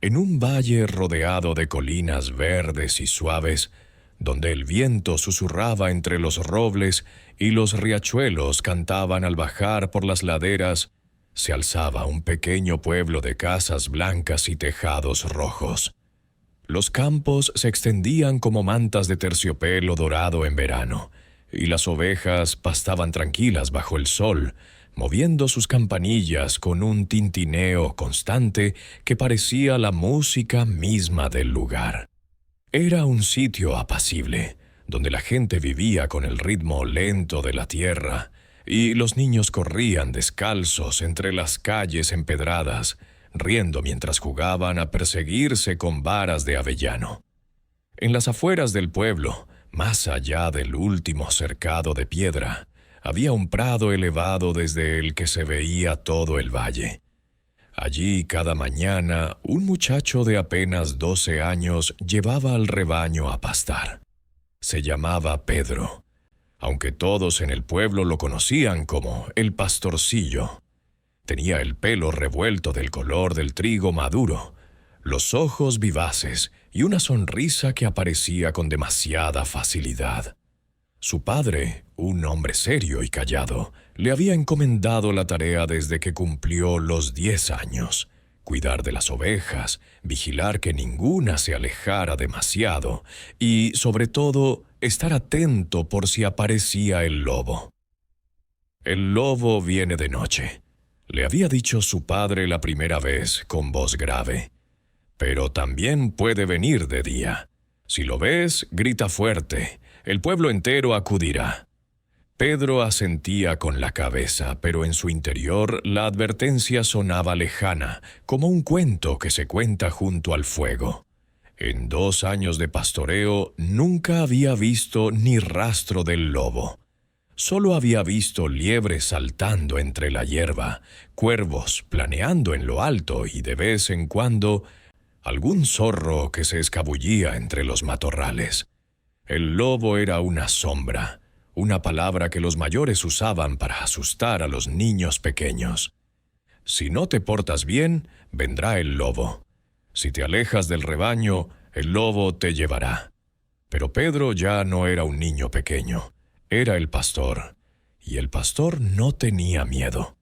En un valle rodeado de colinas verdes y suaves, donde el viento susurraba entre los robles y los riachuelos cantaban al bajar por las laderas, se alzaba un pequeño pueblo de casas blancas y tejados rojos. Los campos se extendían como mantas de terciopelo dorado en verano, y las ovejas pastaban tranquilas bajo el sol, moviendo sus campanillas con un tintineo constante que parecía la música misma del lugar. Era un sitio apacible, donde la gente vivía con el ritmo lento de la tierra, y los niños corrían descalzos entre las calles empedradas, riendo mientras jugaban a perseguirse con varas de avellano. En las afueras del pueblo, más allá del último cercado de piedra, había un prado elevado desde el que se veía todo el valle. Allí cada mañana un muchacho de apenas 12 años llevaba al rebaño a pastar. Se llamaba Pedro, aunque todos en el pueblo lo conocían como el pastorcillo. Tenía el pelo revuelto del color del trigo maduro, los ojos vivaces y una sonrisa que aparecía con demasiada facilidad. Su padre, un hombre serio y callado, le había encomendado la tarea desde que cumplió los 10 años: cuidar de las ovejas, vigilar que ninguna se alejara demasiado y, sobre todo, estar atento por si aparecía el lobo. «El lobo viene de noche», le había dicho su padre la primera vez con voz grave. «Pero también puede venir de día. Si lo ves, grita fuerte. El pueblo entero acudirá». Pedro asentía con la cabeza, pero en su interior la advertencia sonaba lejana, como un cuento que se cuenta junto al fuego. En 2 años de pastoreo nunca había visto ni rastro del lobo. Solo había visto liebres saltando entre la hierba, cuervos planeando en lo alto y de vez en cuando algún zorro que se escabullía entre los matorrales. El lobo era una sombra, una palabra que los mayores usaban para asustar a los niños pequeños. Si no te portas bien, vendrá el lobo. Si te alejas del rebaño, el lobo te llevará. Pero Pedro ya no era un niño pequeño, era el pastor, y el pastor no tenía miedo.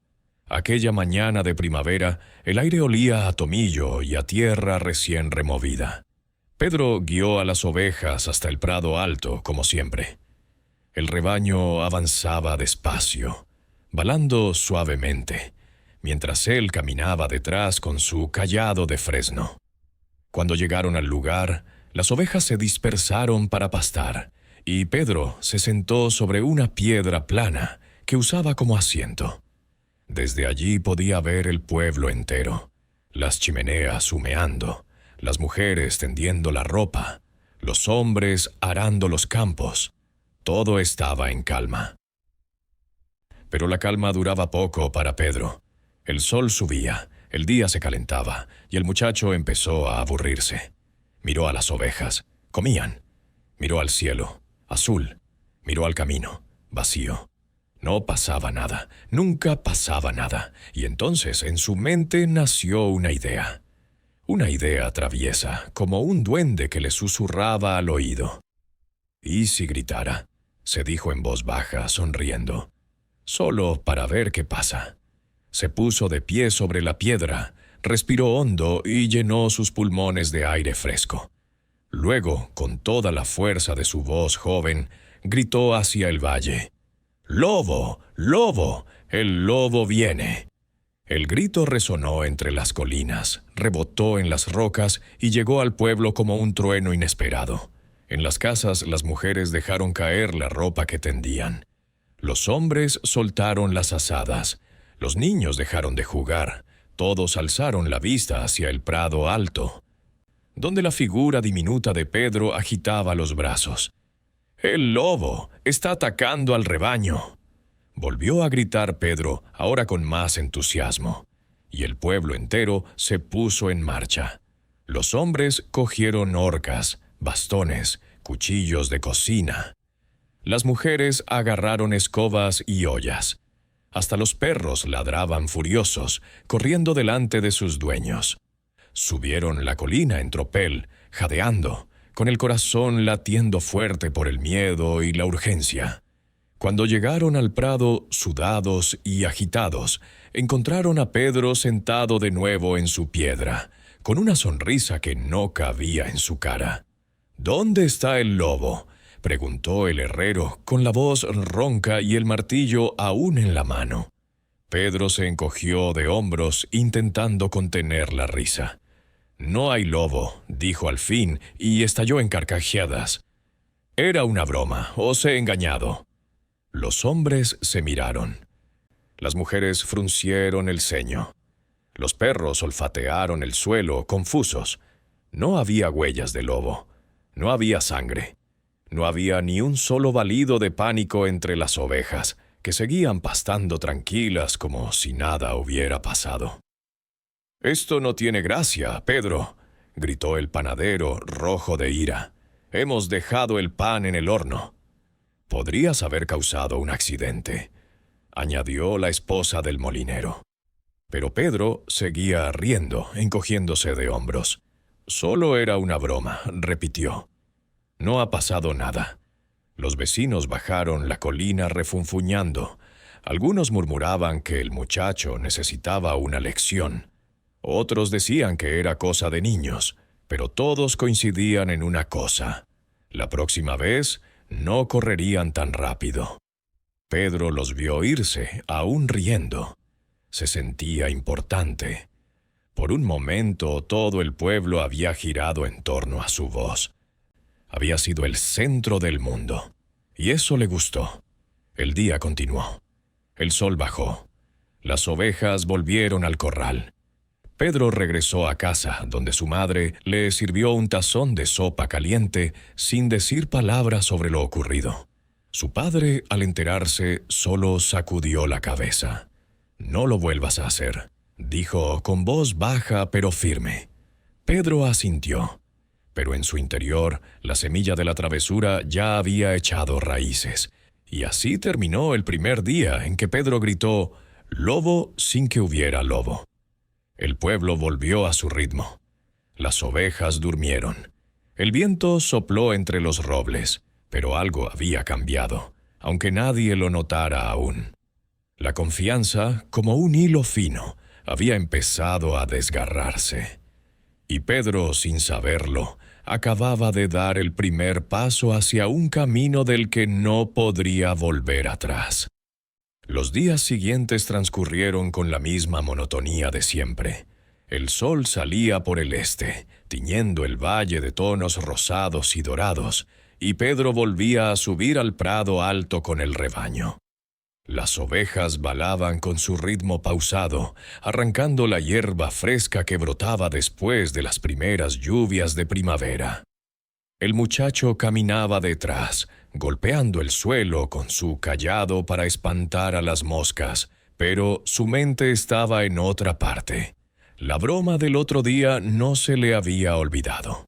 Aquella mañana de primavera, el aire olía a tomillo y a tierra recién removida. Pedro guió a las ovejas hasta el prado alto, como siempre. El rebaño avanzaba despacio, balando suavemente, mientras él caminaba detrás con su cayado de fresno. Cuando llegaron al lugar, las ovejas se dispersaron para pastar, y Pedro se sentó sobre una piedra plana que usaba como asiento. Desde allí podía ver el pueblo entero, las chimeneas humeando, las mujeres tendiendo la ropa, los hombres arando los campos. Todo estaba en calma. Pero la calma duraba poco para Pedro. El sol subía, el día se calentaba, y el muchacho empezó a aburrirse. Miró a las ovejas, comían. Miró al cielo, azul. Miró al camino, vacío. No pasaba nada, nunca pasaba nada, y entonces en su mente nació una idea. Una idea traviesa, como un duende que le susurraba al oído. «¿Y si gritara?», se dijo en voz baja, sonriendo. «Solo para ver qué pasa». Se puso de pie sobre la piedra, respiró hondo y llenó sus pulmones de aire fresco. Luego, con toda la fuerza de su voz joven, gritó hacia el valle. «¡Lobo! ¡Lobo! ¡El lobo viene!». El grito resonó entre las colinas, rebotó en las rocas y llegó al pueblo como un trueno inesperado. En las casas las mujeres dejaron caer la ropa que tendían. Los hombres soltaron las azadas. Los niños dejaron de jugar. Todos alzaron la vista hacia el prado alto, donde la figura diminuta de Pedro agitaba los brazos. «¡El lobo! ¡Está atacando al rebaño!». Volvió a gritar Pedro, ahora con más entusiasmo, y el pueblo entero se puso en marcha. Los hombres cogieron horcas, bastones, cuchillos de cocina. Las mujeres agarraron escobas y ollas. Hasta los perros ladraban furiosos, corriendo delante de sus dueños. Subieron la colina en tropel, jadeando, con el corazón latiendo fuerte por el miedo y la urgencia. Cuando llegaron al prado, sudados y agitados, encontraron a Pedro sentado de nuevo en su piedra, con una sonrisa que no cabía en su cara. «¿Dónde está el lobo?», preguntó el herrero, con la voz ronca y el martillo aún en la mano. Pedro se encogió de hombros, intentando contener la risa. «No hay lobo», dijo al fin, y estalló en carcajadas. «Era una broma, os he engañado». Los hombres se miraron. Las mujeres fruncieron el ceño. Los perros olfatearon el suelo, confusos. No había huellas de lobo. No había sangre. No había ni un solo balido de pánico entre las ovejas, que seguían pastando tranquilas como si nada hubiera pasado. «Esto no tiene gracia, Pedro», gritó el panadero, rojo de ira. «Hemos dejado el pan en el horno». «Podrías haber causado un accidente», añadió la esposa del molinero. Pero Pedro seguía riendo, encogiéndose de hombros. «Solo era una broma», repitió. «No ha pasado nada». Los vecinos bajaron la colina refunfuñando. Algunos murmuraban que el muchacho necesitaba una lección. Otros decían que era cosa de niños, pero todos coincidían en una cosa: la próxima vez no correrían tan rápido. Pedro los vio irse, aún riendo. Se sentía importante. Por un momento todo el pueblo había girado en torno a su voz. Había sido el centro del mundo, y eso le gustó. El día continuó. El sol bajó. Las ovejas volvieron al corral. Pedro regresó a casa, donde su madre le sirvió un tazón de sopa caliente sin decir palabra sobre lo ocurrido. Su padre, al enterarse, solo sacudió la cabeza. «No lo vuelvas a hacer», dijo con voz baja pero firme. Pedro asintió, pero en su interior la semilla de la travesura ya había echado raíces. Y así terminó el primer día en que Pedro gritó «lobo» sin que hubiera lobo. El pueblo volvió a su ritmo. Las ovejas durmieron. El viento sopló entre los robles, pero algo había cambiado, aunque nadie lo notara aún. La confianza, como un hilo fino, había empezado a desgarrarse. Y Pedro, sin saberlo, acababa de dar el primer paso hacia un camino del que no podría volver atrás. Los días siguientes transcurrieron con la misma monotonía de siempre. El sol salía por el este, tiñendo el valle de tonos rosados y dorados, y Pedro volvía a subir al prado alto con el rebaño. Las ovejas balaban con su ritmo pausado, arrancando la hierba fresca que brotaba después de las primeras lluvias de primavera. El muchacho caminaba detrás, golpeando el suelo con su cayado para espantar a las moscas, pero su mente estaba en otra parte. La broma del otro día no se le había olvidado.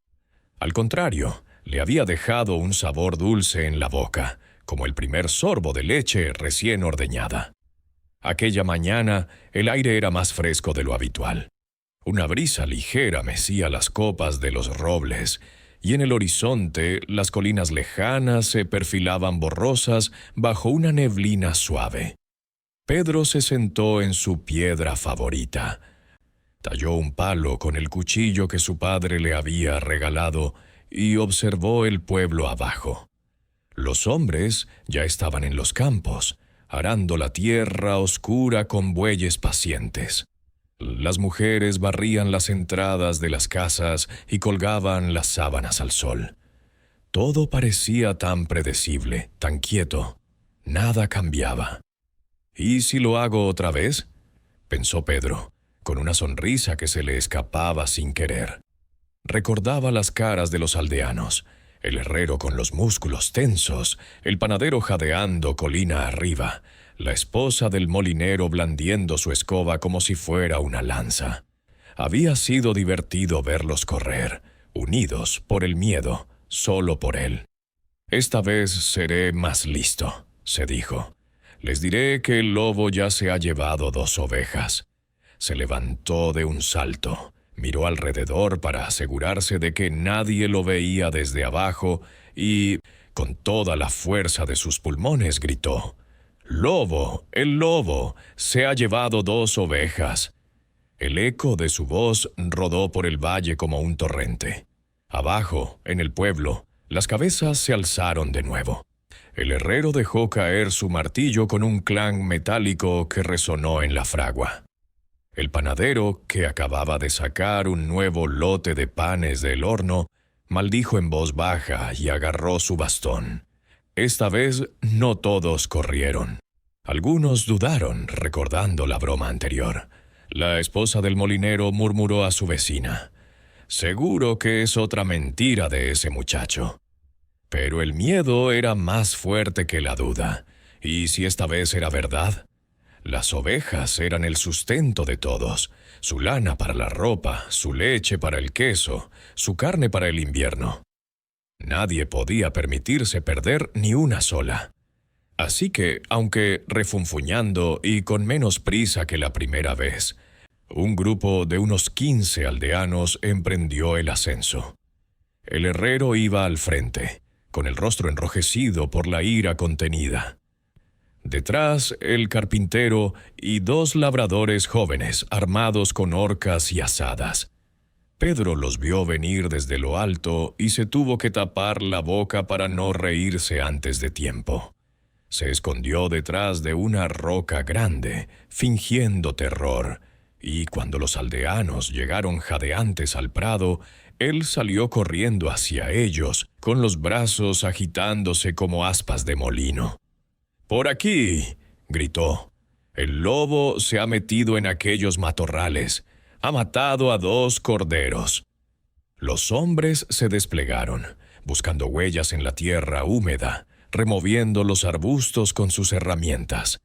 Al contrario, le había dejado un sabor dulce en la boca, como el primer sorbo de leche recién ordeñada. Aquella mañana el aire era más fresco de lo habitual. Una brisa ligera mecía las copas de los robles, y en el horizonte las colinas lejanas se perfilaban borrosas bajo una neblina suave. Pedro se sentó en su piedra favorita. Talló un palo con el cuchillo que su padre le había regalado y observó el pueblo abajo. Los hombres ya estaban en los campos, arando la tierra oscura con bueyes pacientes. Las mujeres barrían las entradas de las casas y colgaban las sábanas al sol. Todo parecía tan predecible, tan quieto. Nada cambiaba. «¿Y si lo hago otra vez?», pensó Pedro, con una sonrisa que se le escapaba sin querer. Recordaba las caras de los aldeanos, el herrero con los músculos tensos, el panadero jadeando colina arriba, la esposa del molinero blandiendo su escoba como si fuera una lanza. Había sido divertido verlos correr, unidos por el miedo, solo por él. «Esta vez seré más listo», se dijo. «Les diré que el lobo ya se ha llevado 2 ovejas». Se levantó de un salto, Miró alrededor para asegurarse de que nadie lo veía desde abajo y, con toda la fuerza de sus pulmones, gritó: «¡Lobo! ¡El lobo! Se ha llevado 2 ovejas». El eco de su voz rodó por el valle como un torrente. Abajo, en el pueblo, las cabezas se alzaron de nuevo. El herrero dejó caer su martillo con un clan metálico que resonó en la fragua. El panadero, que acababa de sacar un nuevo lote de panes del horno, maldijo en voz baja y agarró su bastón. Esta vez no todos corrieron. Algunos dudaron, recordando la broma anterior. La esposa del molinero murmuró a su vecina: «Seguro que es otra mentira de ese muchacho». Pero el miedo era más fuerte que la duda. ¿Y si esta vez era verdad? Las ovejas eran el sustento de todos, su lana para la ropa, su leche para el queso, su carne para el invierno. Nadie podía permitirse perder ni una sola. Así que, aunque refunfuñando y con menos prisa que la primera vez, un grupo de unos 15 aldeanos emprendió el ascenso. El herrero iba al frente, con el rostro enrojecido por la ira contenida. Detrás, el carpintero y 2 labradores jóvenes armados con horcas y azadas. Pedro los vio venir desde lo alto y se tuvo que tapar la boca para no reírse antes de tiempo. Se escondió detrás de una roca grande, fingiendo terror, y cuando los aldeanos llegaron jadeantes al prado, él salió corriendo hacia ellos, con los brazos agitándose como aspas de molino. «¡Por aquí!», gritó. «El lobo se ha metido en aquellos matorrales. Ha matado a 2 corderos». Los hombres se desplegaron, buscando huellas en la tierra húmeda, removiendo los arbustos con sus herramientas.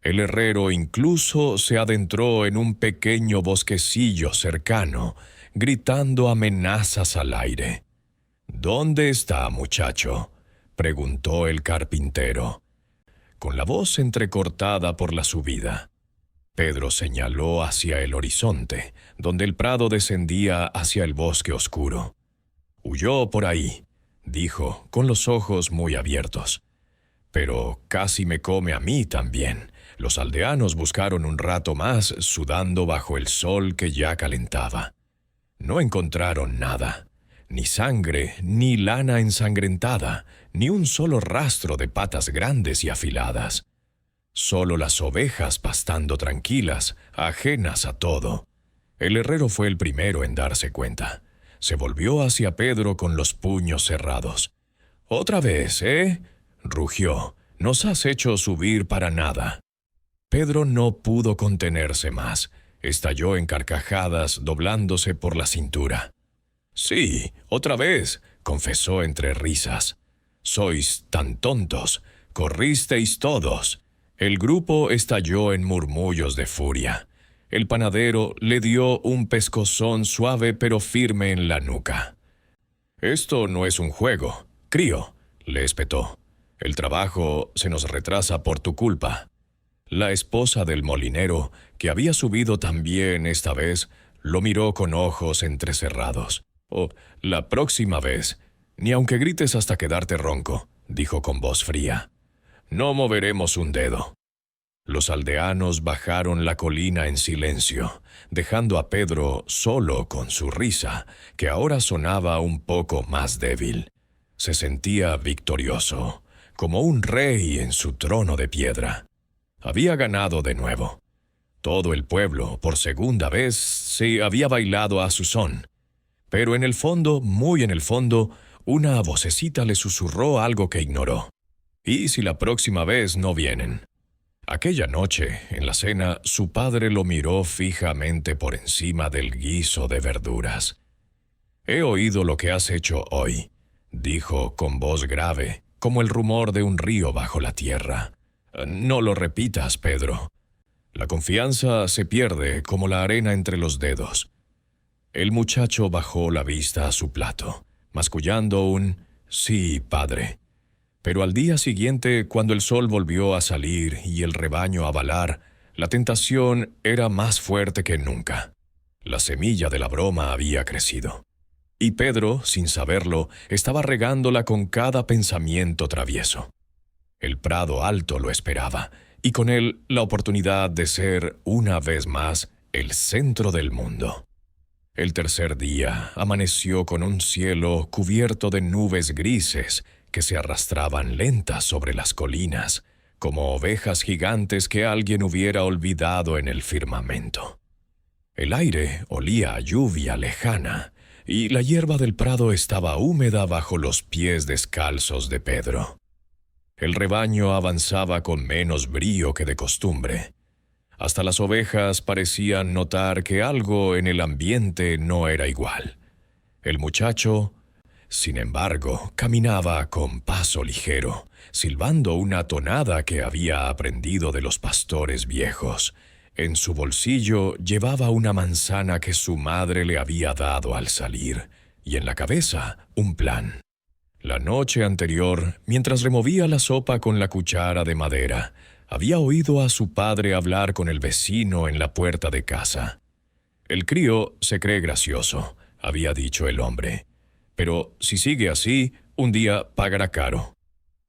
El herrero incluso se adentró en un pequeño bosquecillo cercano, gritando amenazas al aire. «¿Dónde está, muchacho?», preguntó el carpintero, con la voz entrecortada por la subida. Pedro señaló hacia el horizonte, donde el prado descendía hacia el bosque oscuro. «Huyó por ahí», dijo, con los ojos muy abiertos. «Pero casi me come a mí también». Los aldeanos buscaron un rato más, sudando bajo el sol que ya calentaba. No encontraron nada, ni sangre, ni lana ensangrentada, ni un solo rastro de patas grandes y afiladas. Solo las ovejas pastando tranquilas, ajenas a todo. El herrero fue el primero en darse cuenta. Se volvió hacia Pedro con los puños cerrados. «¿Otra vez, rugió. «Nos has hecho subir para nada». Pedro no pudo contenerse más. Estalló en carcajadas, doblándose por la cintura. «Sí, otra vez», confesó entre risas. «Sois tan tontos. Corristeis todos». El grupo estalló en murmullos de furia. El panadero le dio un pescozón suave pero firme en la nuca. «Esto no es un juego, crío», le espetó. «El trabajo se nos retrasa por tu culpa». La esposa del molinero, que había subido también esta vez, lo miró con ojos entrecerrados. «Oh, la próxima vez, ni aunque grites hasta quedarte ronco», dijo con voz fría. «No moveremos un dedo». Los aldeanos bajaron la colina en silencio, dejando a Pedro solo con su risa, que ahora sonaba un poco más débil. Se sentía victorioso, como un rey en su trono de piedra. Había ganado de nuevo. Todo el pueblo, por segunda vez, se había bailado a su son. Pero en el fondo, muy en el fondo, una vocecita le susurró algo que ignoró. «¿Y si la próxima vez no vienen?». Aquella noche, en la cena, su padre lo miró fijamente por encima del guiso de verduras. «He oído lo que has hecho hoy», dijo con voz grave, como el rumor de un río bajo la tierra. «No lo repitas, Pedro. La confianza se pierde como la arena entre los dedos». El muchacho bajó la vista a su plato, mascullando un «sí, padre». Pero al día siguiente, cuando el sol volvió a salir y el rebaño a balar, la tentación era más fuerte que nunca. La semilla de la broma había crecido. Y Pedro, sin saberlo, estaba regándola con cada pensamiento travieso. El prado alto lo esperaba, y con él la oportunidad de ser, una vez más, el centro del mundo. El tercer día amaneció con un cielo cubierto de nubes grises que se arrastraban lentas sobre las colinas, como ovejas gigantes que alguien hubiera olvidado en el firmamento. El aire olía a lluvia lejana, y la hierba del prado estaba húmeda bajo los pies descalzos de Pedro. El rebaño avanzaba con menos brío que de costumbre. Hasta las ovejas parecían notar que algo en el ambiente no era igual. El muchacho, sin embargo, caminaba con paso ligero, silbando una tonada que había aprendido de los pastores viejos. En su bolsillo llevaba una manzana que su madre le había dado al salir, y en la cabeza un plan. La noche anterior, mientras removía la sopa con la cuchara de madera, había oído a su padre hablar con el vecino en la puerta de casa. «El crío se cree gracioso», había dicho el hombre, «pero si sigue así, un día pagará caro».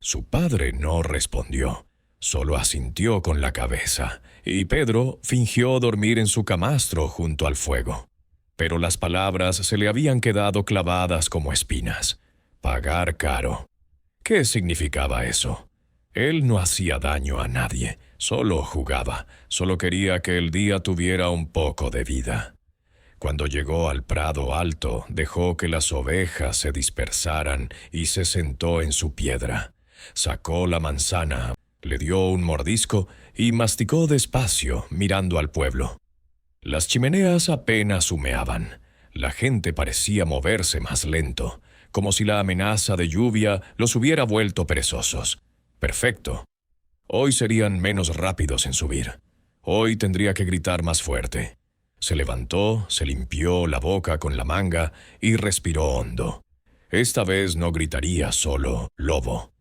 Su padre no respondió, solo asintió con la cabeza, y Pedro fingió dormir en su camastro junto al fuego. Pero las palabras se le habían quedado clavadas como espinas. Pagar caro. ¿Qué significaba eso? Él no hacía daño a nadie, solo jugaba, solo quería que el día tuviera un poco de vida. Cuando llegó al prado alto, dejó que las ovejas se dispersaran y se sentó en su piedra. Sacó la manzana, le dio un mordisco y masticó despacio, mirando al pueblo. Las chimeneas apenas humeaban. La gente parecía moverse más lento, como si la amenaza de lluvia los hubiera vuelto perezosos. Perfecto. Hoy serían menos rápidos en subir. Hoy tendría que gritar más fuerte. Se levantó, se limpió la boca con la manga y respiró hondo. Esta vez no gritaría solo «lobo».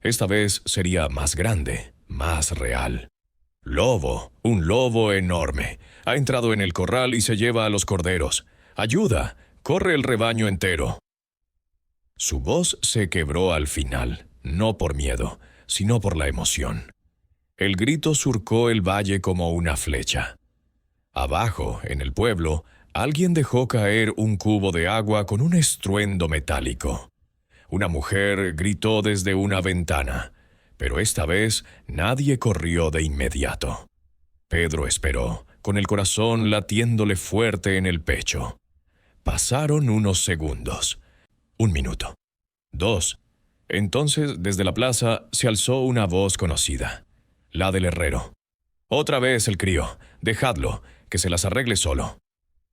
Esta vez sería más grande, más real. «Lobo, un lobo enorme. Ha entrado en el corral y se lleva a los corderos. ¡Ayuda! ¡Corre el rebaño entero!». Su voz se quebró al final, no por miedo, sino por la emoción. El grito surcó el valle como una flecha. Abajo, en el pueblo, alguien dejó caer un cubo de agua con un estruendo metálico. Una mujer gritó desde una ventana, pero esta vez nadie corrió de inmediato. Pedro esperó, con el corazón latiéndole fuerte en el pecho. Pasaron unos segundos. 1 minuto. 2. Entonces, desde la plaza, se alzó una voz conocida. La del herrero. «Otra vez el crío. Dejadlo, que se las arregle solo».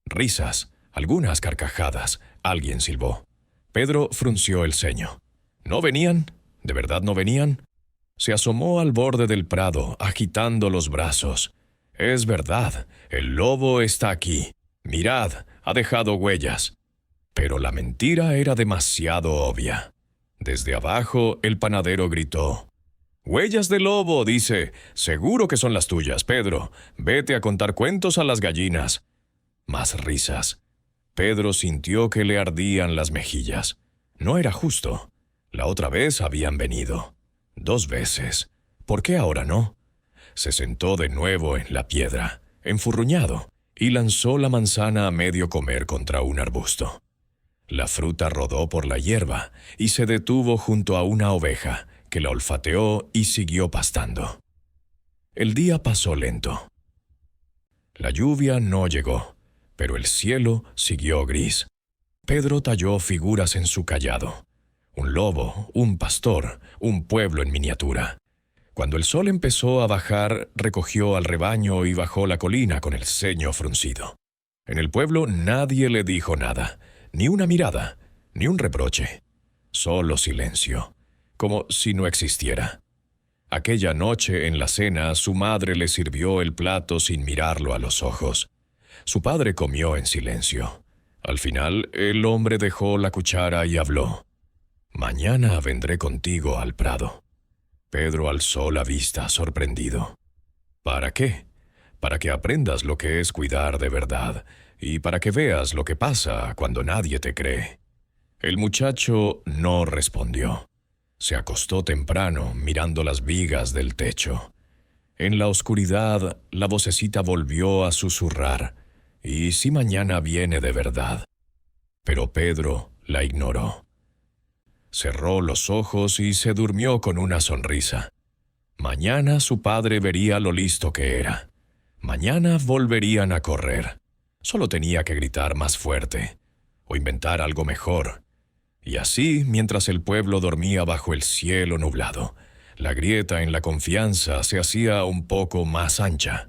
Risas, algunas carcajadas. Alguien silbó. Pedro frunció el ceño. ¿No venían? ¿De verdad no venían? Se asomó al borde del prado, agitando los brazos. «Es verdad, el lobo está aquí. Mirad, ha dejado huellas». Pero la mentira era demasiado obvia. Desde abajo, el panadero gritó. «Huellas de lobo», dice. «Seguro que son las tuyas, Pedro. Vete a contar cuentos a las gallinas». Más risas. Pedro sintió que le ardían las mejillas. No era justo. La otra vez habían venido. 2 veces. ¿Por qué ahora no? Se sentó de nuevo en la piedra, enfurruñado, y lanzó la manzana a medio comer contra un arbusto. La fruta rodó por la hierba y se detuvo junto a una oveja, que la olfateó y siguió pastando. El día pasó lento. La lluvia no llegó, pero el cielo siguió gris. Pedro talló figuras en su cayado. Un lobo, un pastor, un pueblo en miniatura. Cuando el sol empezó a bajar, recogió al rebaño y bajó la colina con el ceño fruncido. En el pueblo nadie le dijo nada. Ni una mirada, ni un reproche. Solo silencio, como si no existiera. Aquella noche en la cena su madre le sirvió el plato sin mirarlo a los ojos. Su padre comió en silencio. Al final el hombre dejó la cuchara y habló. «Mañana vendré contigo al prado». Pedro alzó la vista sorprendido. «¿Para qué? Para que aprendas lo que es cuidar de verdad y para que veas lo que pasa cuando nadie te cree». El muchacho no respondió. Se acostó temprano mirando las vigas del techo. En la oscuridad, la vocecita volvió a susurrar: «¿Y si mañana viene de verdad?». Pero Pedro la ignoró. Cerró los ojos y se durmió con una sonrisa. Mañana su padre vería lo listo que era. Mañana volverían a correr. Solo tenía que gritar más fuerte, o inventar algo mejor. Y así, mientras el pueblo dormía bajo el cielo nublado, la grieta en la confianza se hacía un poco más ancha.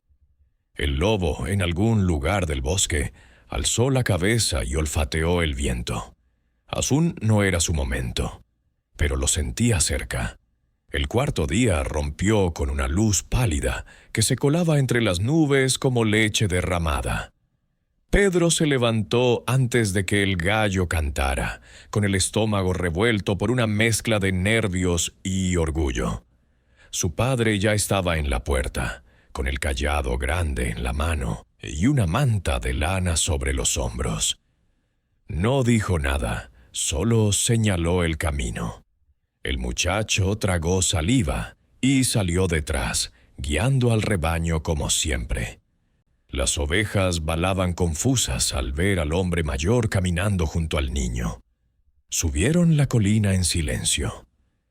El lobo, en algún lugar del bosque, alzó la cabeza y olfateó el viento. Aún no era su momento, pero lo sentía cerca. El cuarto día rompió con una luz pálida que se colaba entre las nubes como leche derramada. Pedro se levantó antes de que el gallo cantara, con el estómago revuelto por una mezcla de nervios y orgullo. Su padre ya estaba en la puerta, con el cayado grande en la mano y una manta de lana sobre los hombros. No dijo nada, solo señaló el camino. El muchacho tragó saliva y salió detrás, guiando al rebaño como siempre. Las ovejas balaban confusas al ver al hombre mayor caminando junto al niño. Subieron la colina en silencio.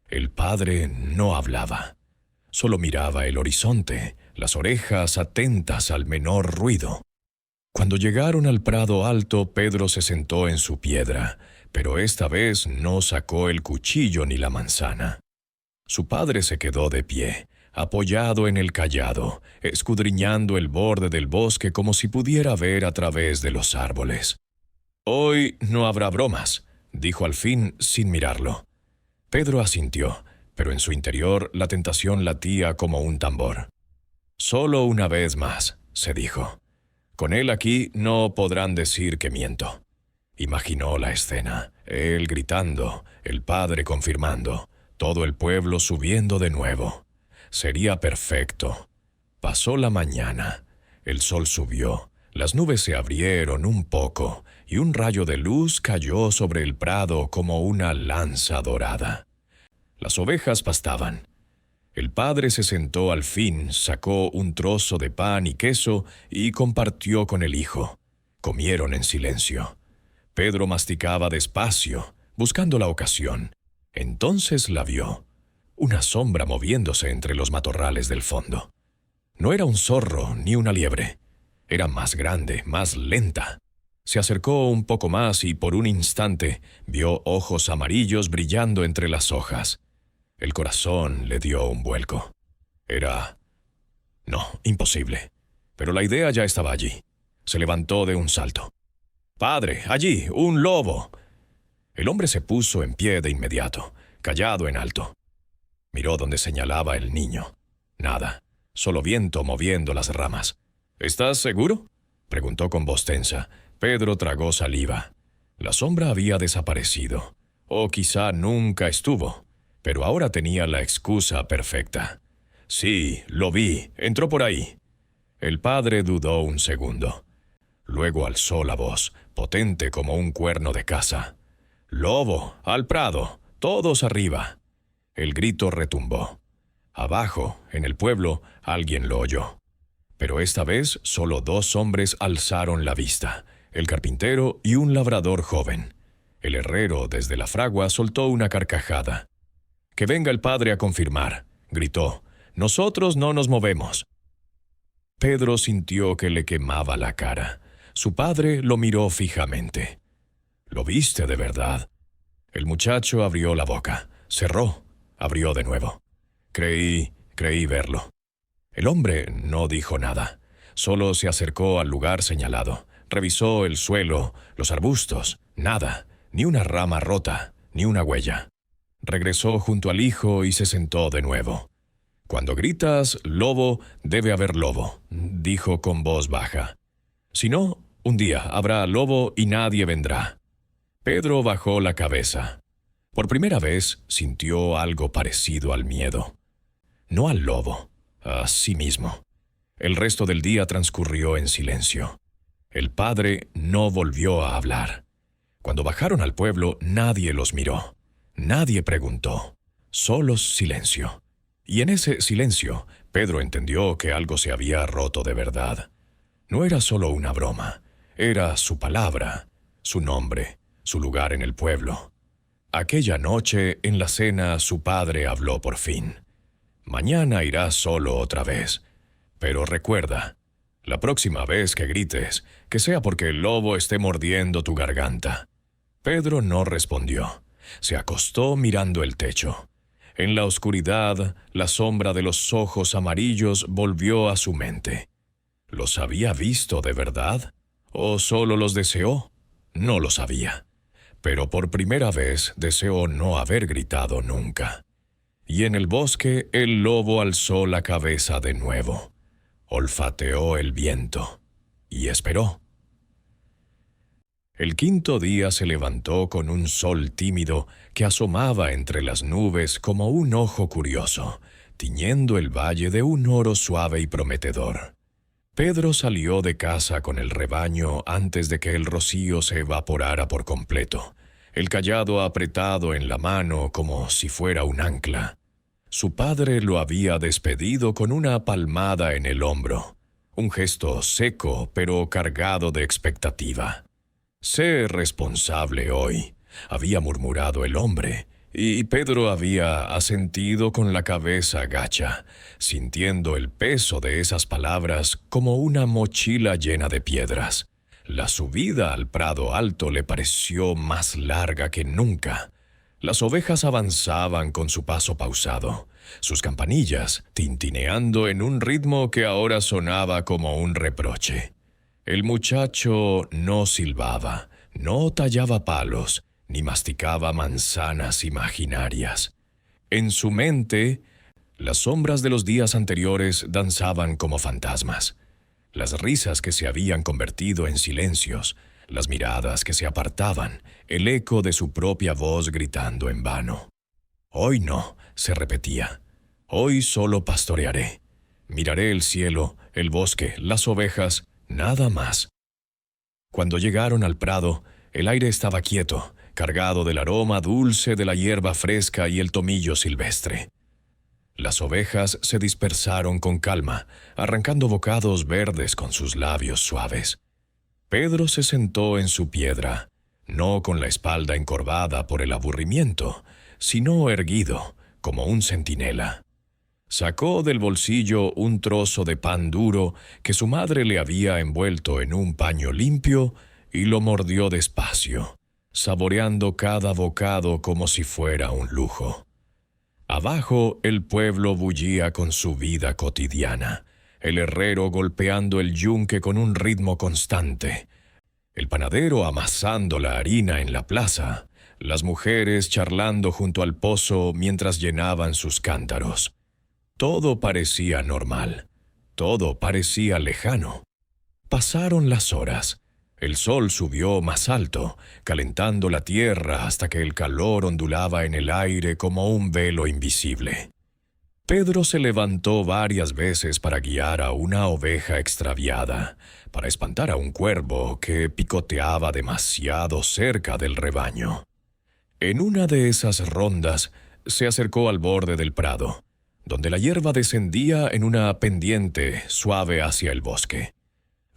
El padre no hablaba. Solo miraba el horizonte, las orejas atentas al menor ruido. Cuando llegaron al prado alto, Pedro se sentó en su piedra, pero esta vez no sacó el cuchillo ni la manzana. Su padre se quedó de pie, apoyado en el cayado, escudriñando el borde del bosque como si pudiera ver a través de los árboles. «Hoy no habrá bromas», dijo al fin sin mirarlo. Pedro asintió, pero en su interior la tentación latía como un tambor. «Solo una vez más», se dijo. «Con él aquí no podrán decir que miento». Imaginó la escena, él gritando, el padre confirmando, todo el pueblo subiendo de nuevo. Sería perfecto. Pasó la mañana, el sol subió, las nubes se abrieron un poco y un rayo de luz cayó sobre el prado como una lanza dorada. Las ovejas pastaban. El padre se sentó al fin, sacó un trozo de pan y queso y compartió con el hijo. Comieron en silencio. Pedro masticaba despacio, buscando la ocasión. Entonces la vio, una sombra moviéndose entre los matorrales del fondo. No era un zorro ni una liebre. Era más grande, más lenta. Se acercó un poco más y por un instante vio ojos amarillos brillando entre las hojas. El corazón le dio un vuelco. No, imposible. Pero la idea ya estaba allí. Se levantó de un salto. «¡Padre, allí, un lobo!». El hombre se puso en pie de inmediato, callado en alto. Miró donde señalaba el niño. Nada, solo viento moviendo las ramas. «¿Estás seguro?», preguntó con voz tensa. Pedro tragó saliva. La sombra había desaparecido, o quizá nunca estuvo, pero ahora tenía la excusa perfecta. «Sí, lo vi, entró por ahí». El padre dudó un segundo. Luego alzó la voz, potente como un cuerno de caza. «¡Lobo, al prado! ¡Todos arriba!». El grito retumbó. Abajo, en el pueblo, alguien lo oyó. Pero esta vez solo 2 hombres alzaron la vista, el carpintero y un labrador joven. El herrero, desde la fragua, soltó una carcajada. «Que venga el padre a confirmar», gritó. «Nosotros no nos movemos». Pedro sintió que le quemaba la cara. Su padre lo miró fijamente. «¿Lo viste de verdad?». El muchacho abrió la boca, cerró, abrió de nuevo. Creí verlo». El hombre no dijo nada, solo se acercó al lugar señalado, revisó el suelo, los arbustos, nada, ni una rama rota, ni una huella. Regresó junto al hijo y se sentó de nuevo. «Cuando gritas lobo, debe haber lobo», dijo con voz baja. «Si no, un día habrá lobo y nadie vendrá». Pedro bajó la cabeza. Por primera vez sintió algo parecido al miedo. No al lobo, a sí mismo. El resto del día transcurrió en silencio. El padre no volvió a hablar. Cuando bajaron al pueblo, nadie los miró. Nadie preguntó. Solo silencio. Y en ese silencio, Pedro entendió que algo se había roto de verdad. No era solo una broma. Era su palabra, su nombre, su lugar en el pueblo. Aquella noche, en la cena, su padre habló por fin. Mañana irás solo otra vez. Pero recuerda, la próxima vez que grites, que sea porque el lobo esté mordiendo tu garganta. Pedro no respondió. Se acostó mirando el techo. En la oscuridad, la sombra de los ojos amarillos volvió a su mente. ¿Los había visto de verdad? ¿O solo los deseó? No lo sabía. Pero por primera vez deseó no haber gritado nunca. Y en el bosque el lobo alzó la cabeza de nuevo. Olfateó el viento y esperó. El quinto día se levantó con un sol tímido que asomaba entre las nubes como un ojo curioso, tiñendo el valle de un oro suave y prometedor. Pedro salió de casa con el rebaño antes de que el rocío se evaporara por completo, el cayado apretado en la mano como si fuera un ancla. Su padre lo había despedido con una palmada en el hombro, un gesto seco pero cargado de expectativa. «Sé responsable hoy», había murmurado el hombre, y Pedro había asentido con la cabeza gacha, sintiendo el peso de esas palabras como una mochila llena de piedras. La subida al prado alto le pareció más larga que nunca. Las ovejas avanzaban con su paso pausado, sus campanillas tintineando en un ritmo que ahora sonaba como un reproche. El muchacho no silbaba, no tallaba palos, ni masticaba manzanas imaginarias. En su mente, las sombras de los días anteriores danzaban como fantasmas. Las risas que se habían convertido en silencios, las miradas que se apartaban, el eco de su propia voz gritando en vano. «Hoy no», se repetía. «Hoy solo pastorearé. Miraré el cielo, el bosque, las ovejas, nada más». Cuando llegaron al prado, el aire estaba quieto, cargado del aroma dulce de la hierba fresca y el tomillo silvestre. Las ovejas se dispersaron con calma, arrancando bocados verdes con sus labios suaves. Pedro se sentó en su piedra, no con la espalda encorvada por el aburrimiento, sino erguido, como un centinela. Sacó del bolsillo un trozo de pan duro que su madre le había envuelto en un paño limpio y lo mordió despacio, saboreando cada bocado como si fuera un lujo. Abajo el pueblo bullía con su vida cotidiana, el herrero golpeando el yunque con un ritmo constante, el panadero amasando la harina en la plaza, las mujeres charlando junto al pozo mientras llenaban sus cántaros. Todo parecía normal, todo parecía lejano. Pasaron las horas. El sol subió más alto, calentando la tierra hasta que el calor ondulaba en el aire como un velo invisible. Pedro se levantó varias veces para guiar a una oveja extraviada, para espantar a un cuervo que picoteaba demasiado cerca del rebaño. En una de esas rondas se acercó al borde del prado, donde la hierba descendía en una pendiente suave hacia el bosque.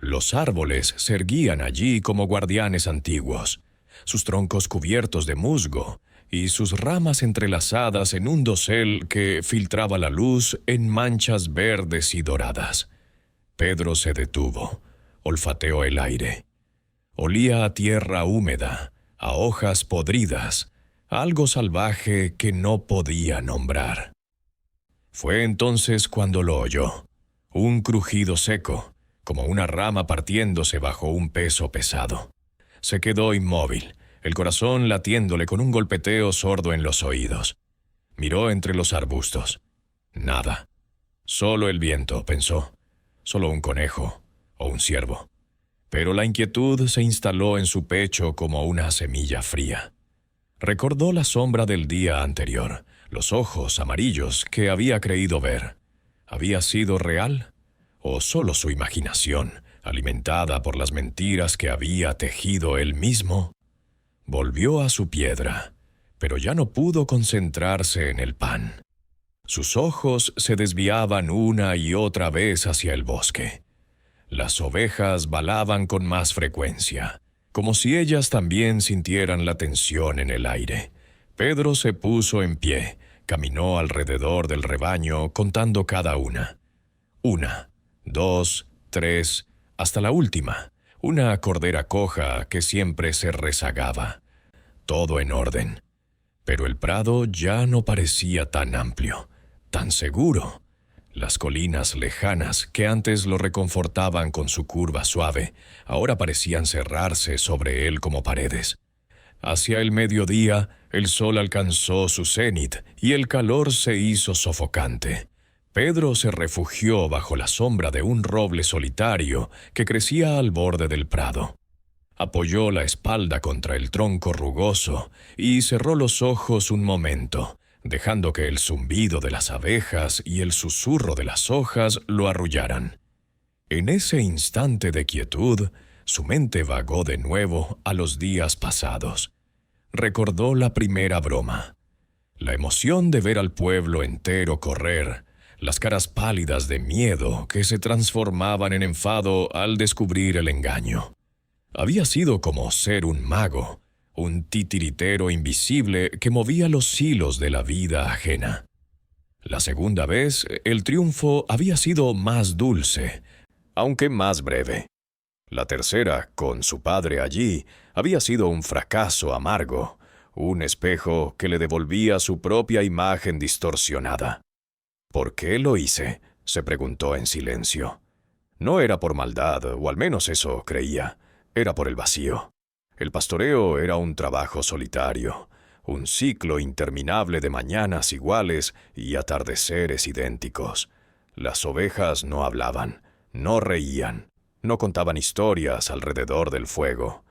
Los árboles se erguían allí como guardianes antiguos, sus troncos cubiertos de musgo y sus ramas entrelazadas en un dosel que filtraba la luz en manchas verdes y doradas. Pedro se detuvo, olfateó el aire. Olía a tierra húmeda, a hojas podridas, a algo salvaje que no podía nombrar. Fue entonces cuando lo oyó, un crujido seco, como una rama partiéndose bajo un peso pesado. Se quedó inmóvil, el corazón latiéndole con un golpeteo sordo en los oídos. Miró entre los arbustos. Nada. Solo el viento, pensó. Solo un conejo o un ciervo. Pero la inquietud se instaló en su pecho como una semilla fría. Recordó la sombra del día anterior, los ojos amarillos que había creído ver. ¿Había sido real? ¿O solo su imaginación alimentada por las mentiras que había tejido él mismo, volvió a su piedra, pero ya no pudo concentrarse en el pan. Sus ojos se desviaban una y otra vez hacia el bosque. Las ovejas balaban con más frecuencia, como si ellas también sintieran la tensión en el aire. Pedro se puso en pie, caminó alrededor del rebaño contando cada una. 1, 2, 3, hasta la última, una cordera coja que siempre se rezagaba. Todo en orden. Pero el prado ya no parecía tan amplio, tan seguro. Las colinas lejanas, que antes lo reconfortaban con su curva suave, ahora parecían cerrarse sobre él como paredes. Hacia el mediodía, el sol alcanzó su cenit y el calor se hizo sofocante. Pedro se refugió bajo la sombra de un roble solitario que crecía al borde del prado. Apoyó la espalda contra el tronco rugoso y cerró los ojos un momento, dejando que el zumbido de las abejas y el susurro de las hojas lo arrullaran. En ese instante de quietud, su mente vagó de nuevo a los días pasados. Recordó la primera broma, la emoción de ver al pueblo entero correr, las caras pálidas de miedo que se transformaban en enfado al descubrir el engaño. Había sido como ser un mago, un titiritero invisible que movía los hilos de la vida ajena. La segunda vez, el triunfo había sido más dulce, aunque más breve. La tercera, con su padre allí, había sido un fracaso amargo, un espejo que le devolvía su propia imagen distorsionada. ¿Por qué lo hice?, se preguntó en silencio. No era por maldad, o al menos eso creía. Era por el vacío. El pastoreo era un trabajo solitario, un ciclo interminable de mañanas iguales y atardeceres idénticos. Las ovejas no hablaban, no reían, no contaban historias alrededor del fuego.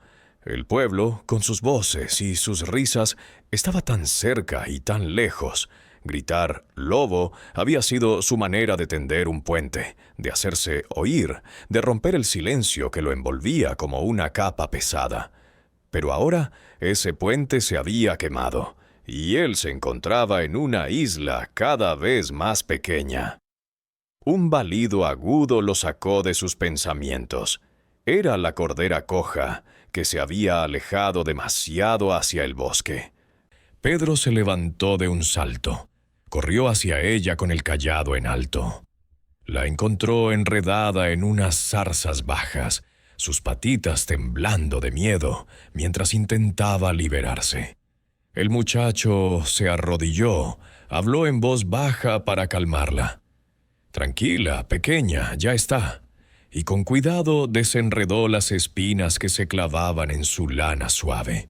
El pueblo, con sus voces y sus risas, estaba tan cerca y tan lejos. Gritar «lobo» había sido su manera de tender un puente, de hacerse oír, de romper el silencio que lo envolvía como una capa pesada. Pero ahora ese puente se había quemado, y él se encontraba en una isla cada vez más pequeña. Un balido agudo lo sacó de sus pensamientos. Era la cordera coja, que se había alejado demasiado hacia el bosque. Pedro se levantó de un salto. Corrió hacia ella con el cayado en alto. La encontró enredada en unas zarzas bajas, sus patitas temblando de miedo mientras intentaba liberarse. El muchacho se arrodilló, habló en voz baja para calmarla. «Tranquila, pequeña, ya está». Y con cuidado desenredó las espinas que se clavaban en su lana suave.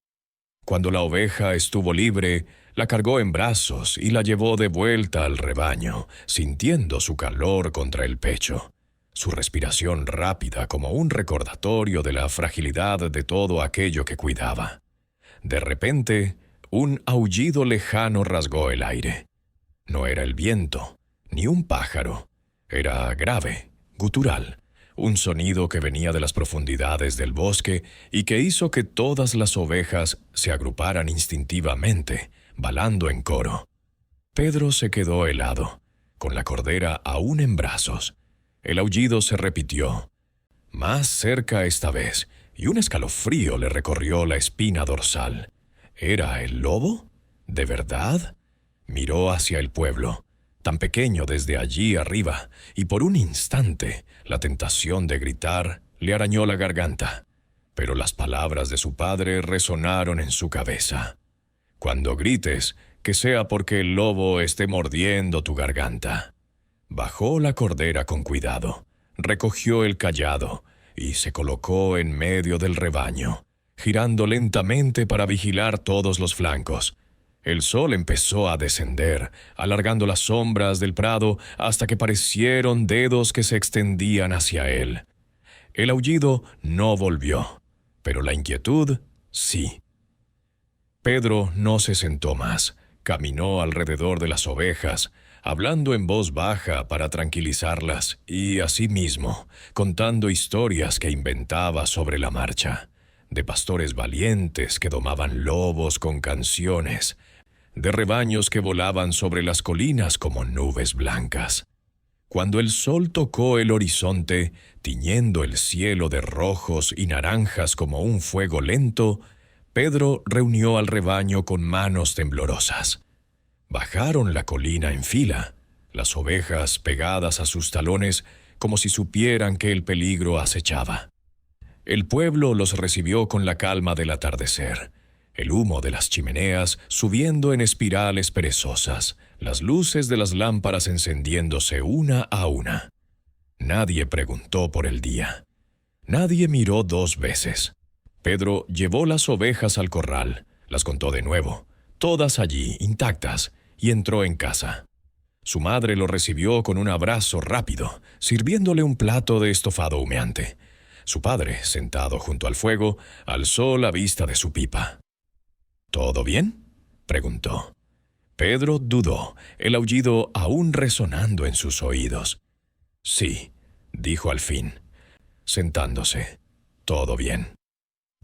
Cuando la oveja estuvo libre, la cargó en brazos y la llevó de vuelta al rebaño, sintiendo su calor contra el pecho, su respiración rápida como un recordatorio de la fragilidad de todo aquello que cuidaba. De repente, un aullido lejano rasgó el aire. No era el viento, ni un pájaro. Era grave, gutural. Un sonido que venía de las profundidades del bosque y que hizo que todas las ovejas se agruparan instintivamente, balando en coro. Pedro se quedó helado, con la cordera aún en brazos. El aullido se repitió, más cerca esta vez, y un escalofrío le recorrió la espina dorsal. ¿Era el lobo? ¿De verdad? Miró hacia el pueblo, tan pequeño desde allí arriba, y por un instante la tentación de gritar le arañó la garganta. Pero las palabras de su padre resonaron en su cabeza. Cuando grites, que sea porque el lobo esté mordiendo tu garganta. Bajó la cordera con cuidado, recogió el cayado y se colocó en medio del rebaño, girando lentamente para vigilar todos los flancos. El sol empezó a descender, alargando las sombras del prado hasta que parecieron dedos que se extendían hacia él. El aullido no volvió, pero la inquietud sí. Pedro no se sentó más. Caminó alrededor de las ovejas, hablando en voz baja para tranquilizarlas y, asimismo, contando historias que inventaba sobre la marcha, de pastores valientes que domaban lobos con canciones, de rebaños que volaban sobre las colinas como nubes blancas. Cuando el sol tocó el horizonte, tiñendo el cielo de rojos y naranjas como un fuego lento, Pedro reunió al rebaño con manos temblorosas. Bajaron la colina en fila, las ovejas pegadas a sus talones como si supieran que el peligro acechaba. El pueblo los recibió con la calma del atardecer, el humo de las chimeneas subiendo en espirales perezosas, las luces de las lámparas encendiéndose una a una. Nadie preguntó por el día. Nadie miró 2 veces. Pedro llevó las ovejas al corral, las contó de nuevo, todas allí, intactas, y entró en casa. Su madre lo recibió con un abrazo rápido, sirviéndole un plato de estofado humeante. Su padre, sentado junto al fuego, alzó la vista de su pipa. ¿Todo bien?, preguntó. Pedro dudó, el aullido aún resonando en sus oídos. Sí, dijo al fin, sentándose. Todo bien.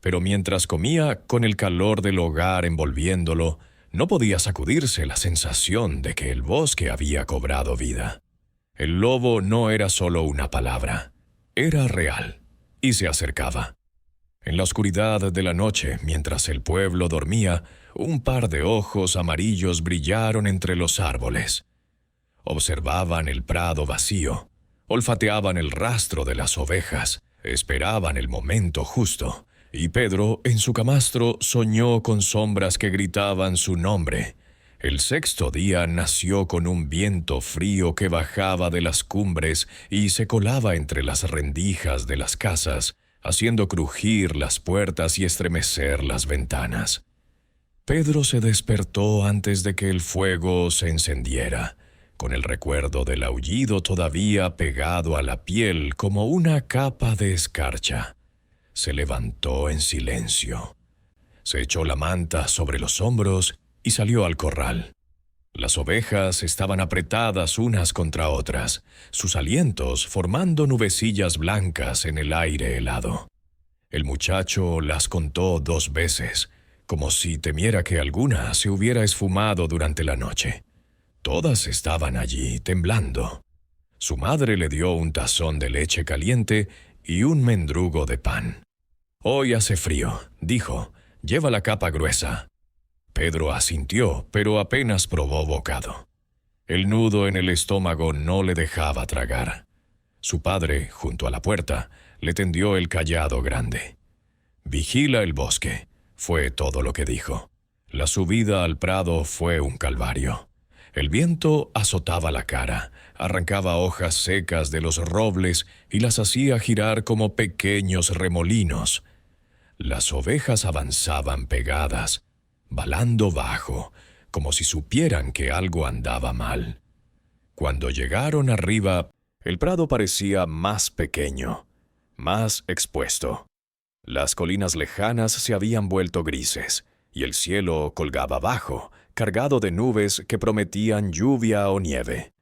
Pero mientras comía, con el calor del hogar envolviéndolo, no podía sacudirse la sensación de que el bosque había cobrado vida. El lobo no era solo una palabra, era real, y se acercaba. En la oscuridad de la noche, mientras el pueblo dormía, un par de ojos amarillos brillaron entre los árboles. Observaban el prado vacío, olfateaban el rastro de las ovejas, esperaban el momento justo, y Pedro, en su camastro, soñó con sombras que gritaban su nombre. El 6º día nació con un viento frío que bajaba de las cumbres y se colaba entre las rendijas de las casas, haciendo crujir las puertas y estremecer las ventanas. Pedro se despertó antes de que el fuego se encendiera, con el recuerdo del aullido todavía pegado a la piel como una capa de escarcha. Se levantó en silencio. Se echó la manta sobre los hombros y salió al corral. Las ovejas estaban apretadas unas contra otras, sus alientos formando nubecillas blancas en el aire helado. El muchacho las contó 2 veces, como si temiera que alguna se hubiera esfumado durante la noche. Todas estaban allí, temblando. Su madre le dio un tazón de leche caliente y un mendrugo de pan. «Hoy hace frío», dijo, «lleva la capa gruesa». Pedro asintió, pero apenas probó bocado. El nudo en el estómago no le dejaba tragar. Su padre, junto a la puerta, le tendió el cayado grande. «Vigila el bosque», fue todo lo que dijo. La subida al prado fue un calvario. El viento azotaba la cara, arrancaba hojas secas de los robles y las hacía girar como pequeños remolinos. Las ovejas avanzaban pegadas, balando bajo, como si supieran que algo andaba mal. Cuando llegaron arriba, el prado parecía más pequeño, más expuesto. Las colinas lejanas se habían vuelto grises, y el cielo colgaba bajo, cargado de nubes que prometían lluvia o nieve.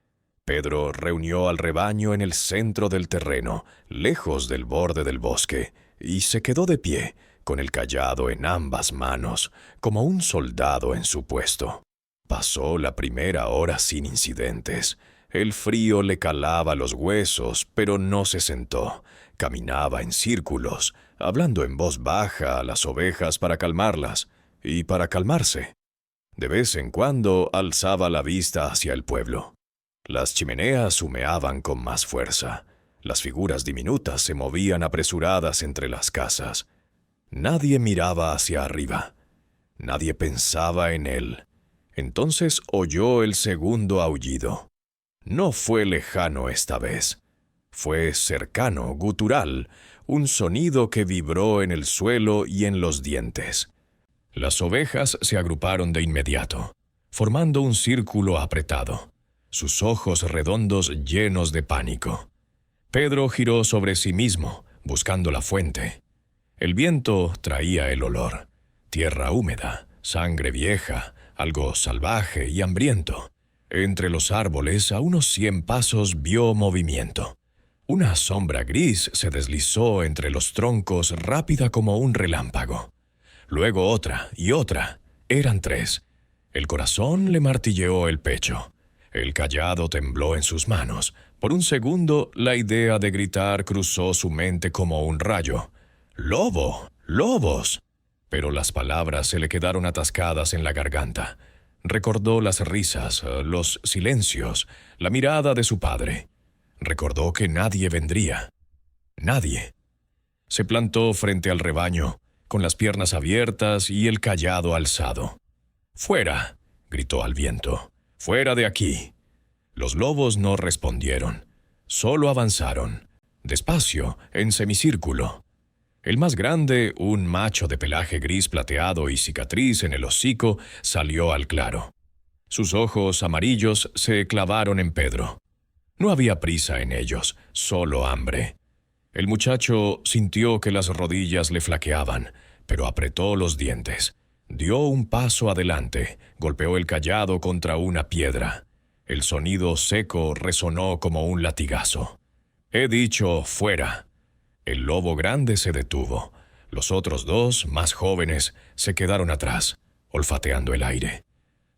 Pedro reunió al rebaño en el centro del terreno, lejos del borde del bosque, y se quedó de pie, con el cayado en ambas manos, como un soldado en su puesto. Pasó la primera hora sin incidentes. El frío le calaba los huesos, pero no se sentó. Caminaba en círculos, hablando en voz baja a las ovejas para calmarlas, y para calmarse. De vez en cuando alzaba la vista hacia el pueblo. Las chimeneas humeaban con más fuerza. Las figuras diminutas se movían apresuradas entre las casas. Nadie miraba hacia arriba. Nadie pensaba en él. Entonces oyó el segundo aullido. No fue lejano esta vez. Fue cercano, gutural, un sonido que vibró en el suelo y en los dientes. Las ovejas se agruparon de inmediato, formando un círculo apretado, sus ojos redondos llenos de pánico. Pedro giró sobre sí mismo, buscando la fuente. El viento traía el olor, tierra húmeda, sangre vieja, algo salvaje y hambriento. Entre los árboles, a unos 100 pasos, vio movimiento. Una sombra gris se deslizó entre los troncos rápida como un relámpago. Luego otra y otra. Eran 3. El corazón le martilleó el pecho. El cayado tembló en sus manos. Por un segundo, la idea de gritar cruzó su mente como un rayo. ¡Lobo! ¡Lobos! Pero las palabras se le quedaron atascadas en la garganta. Recordó las risas, los silencios, la mirada de su padre. Recordó que nadie vendría. Nadie. Se plantó frente al rebaño, con las piernas abiertas y el cayado alzado. «¡Fuera!», gritó al viento. «¡Fuera de aquí!». Los lobos no respondieron. Solo avanzaron, despacio, en semicírculo. El más grande, un macho de pelaje gris plateado y cicatriz en el hocico, salió al claro. Sus ojos amarillos se clavaron en Pedro. No había prisa en ellos, solo hambre. El muchacho sintió que las rodillas le flaqueaban, pero apretó los dientes. Dio un paso adelante, golpeó el cayado contra una piedra. El sonido seco resonó como un latigazo. «He dicho, fuera». El lobo grande se detuvo. Los otros 2, más jóvenes, se quedaron atrás, olfateando el aire.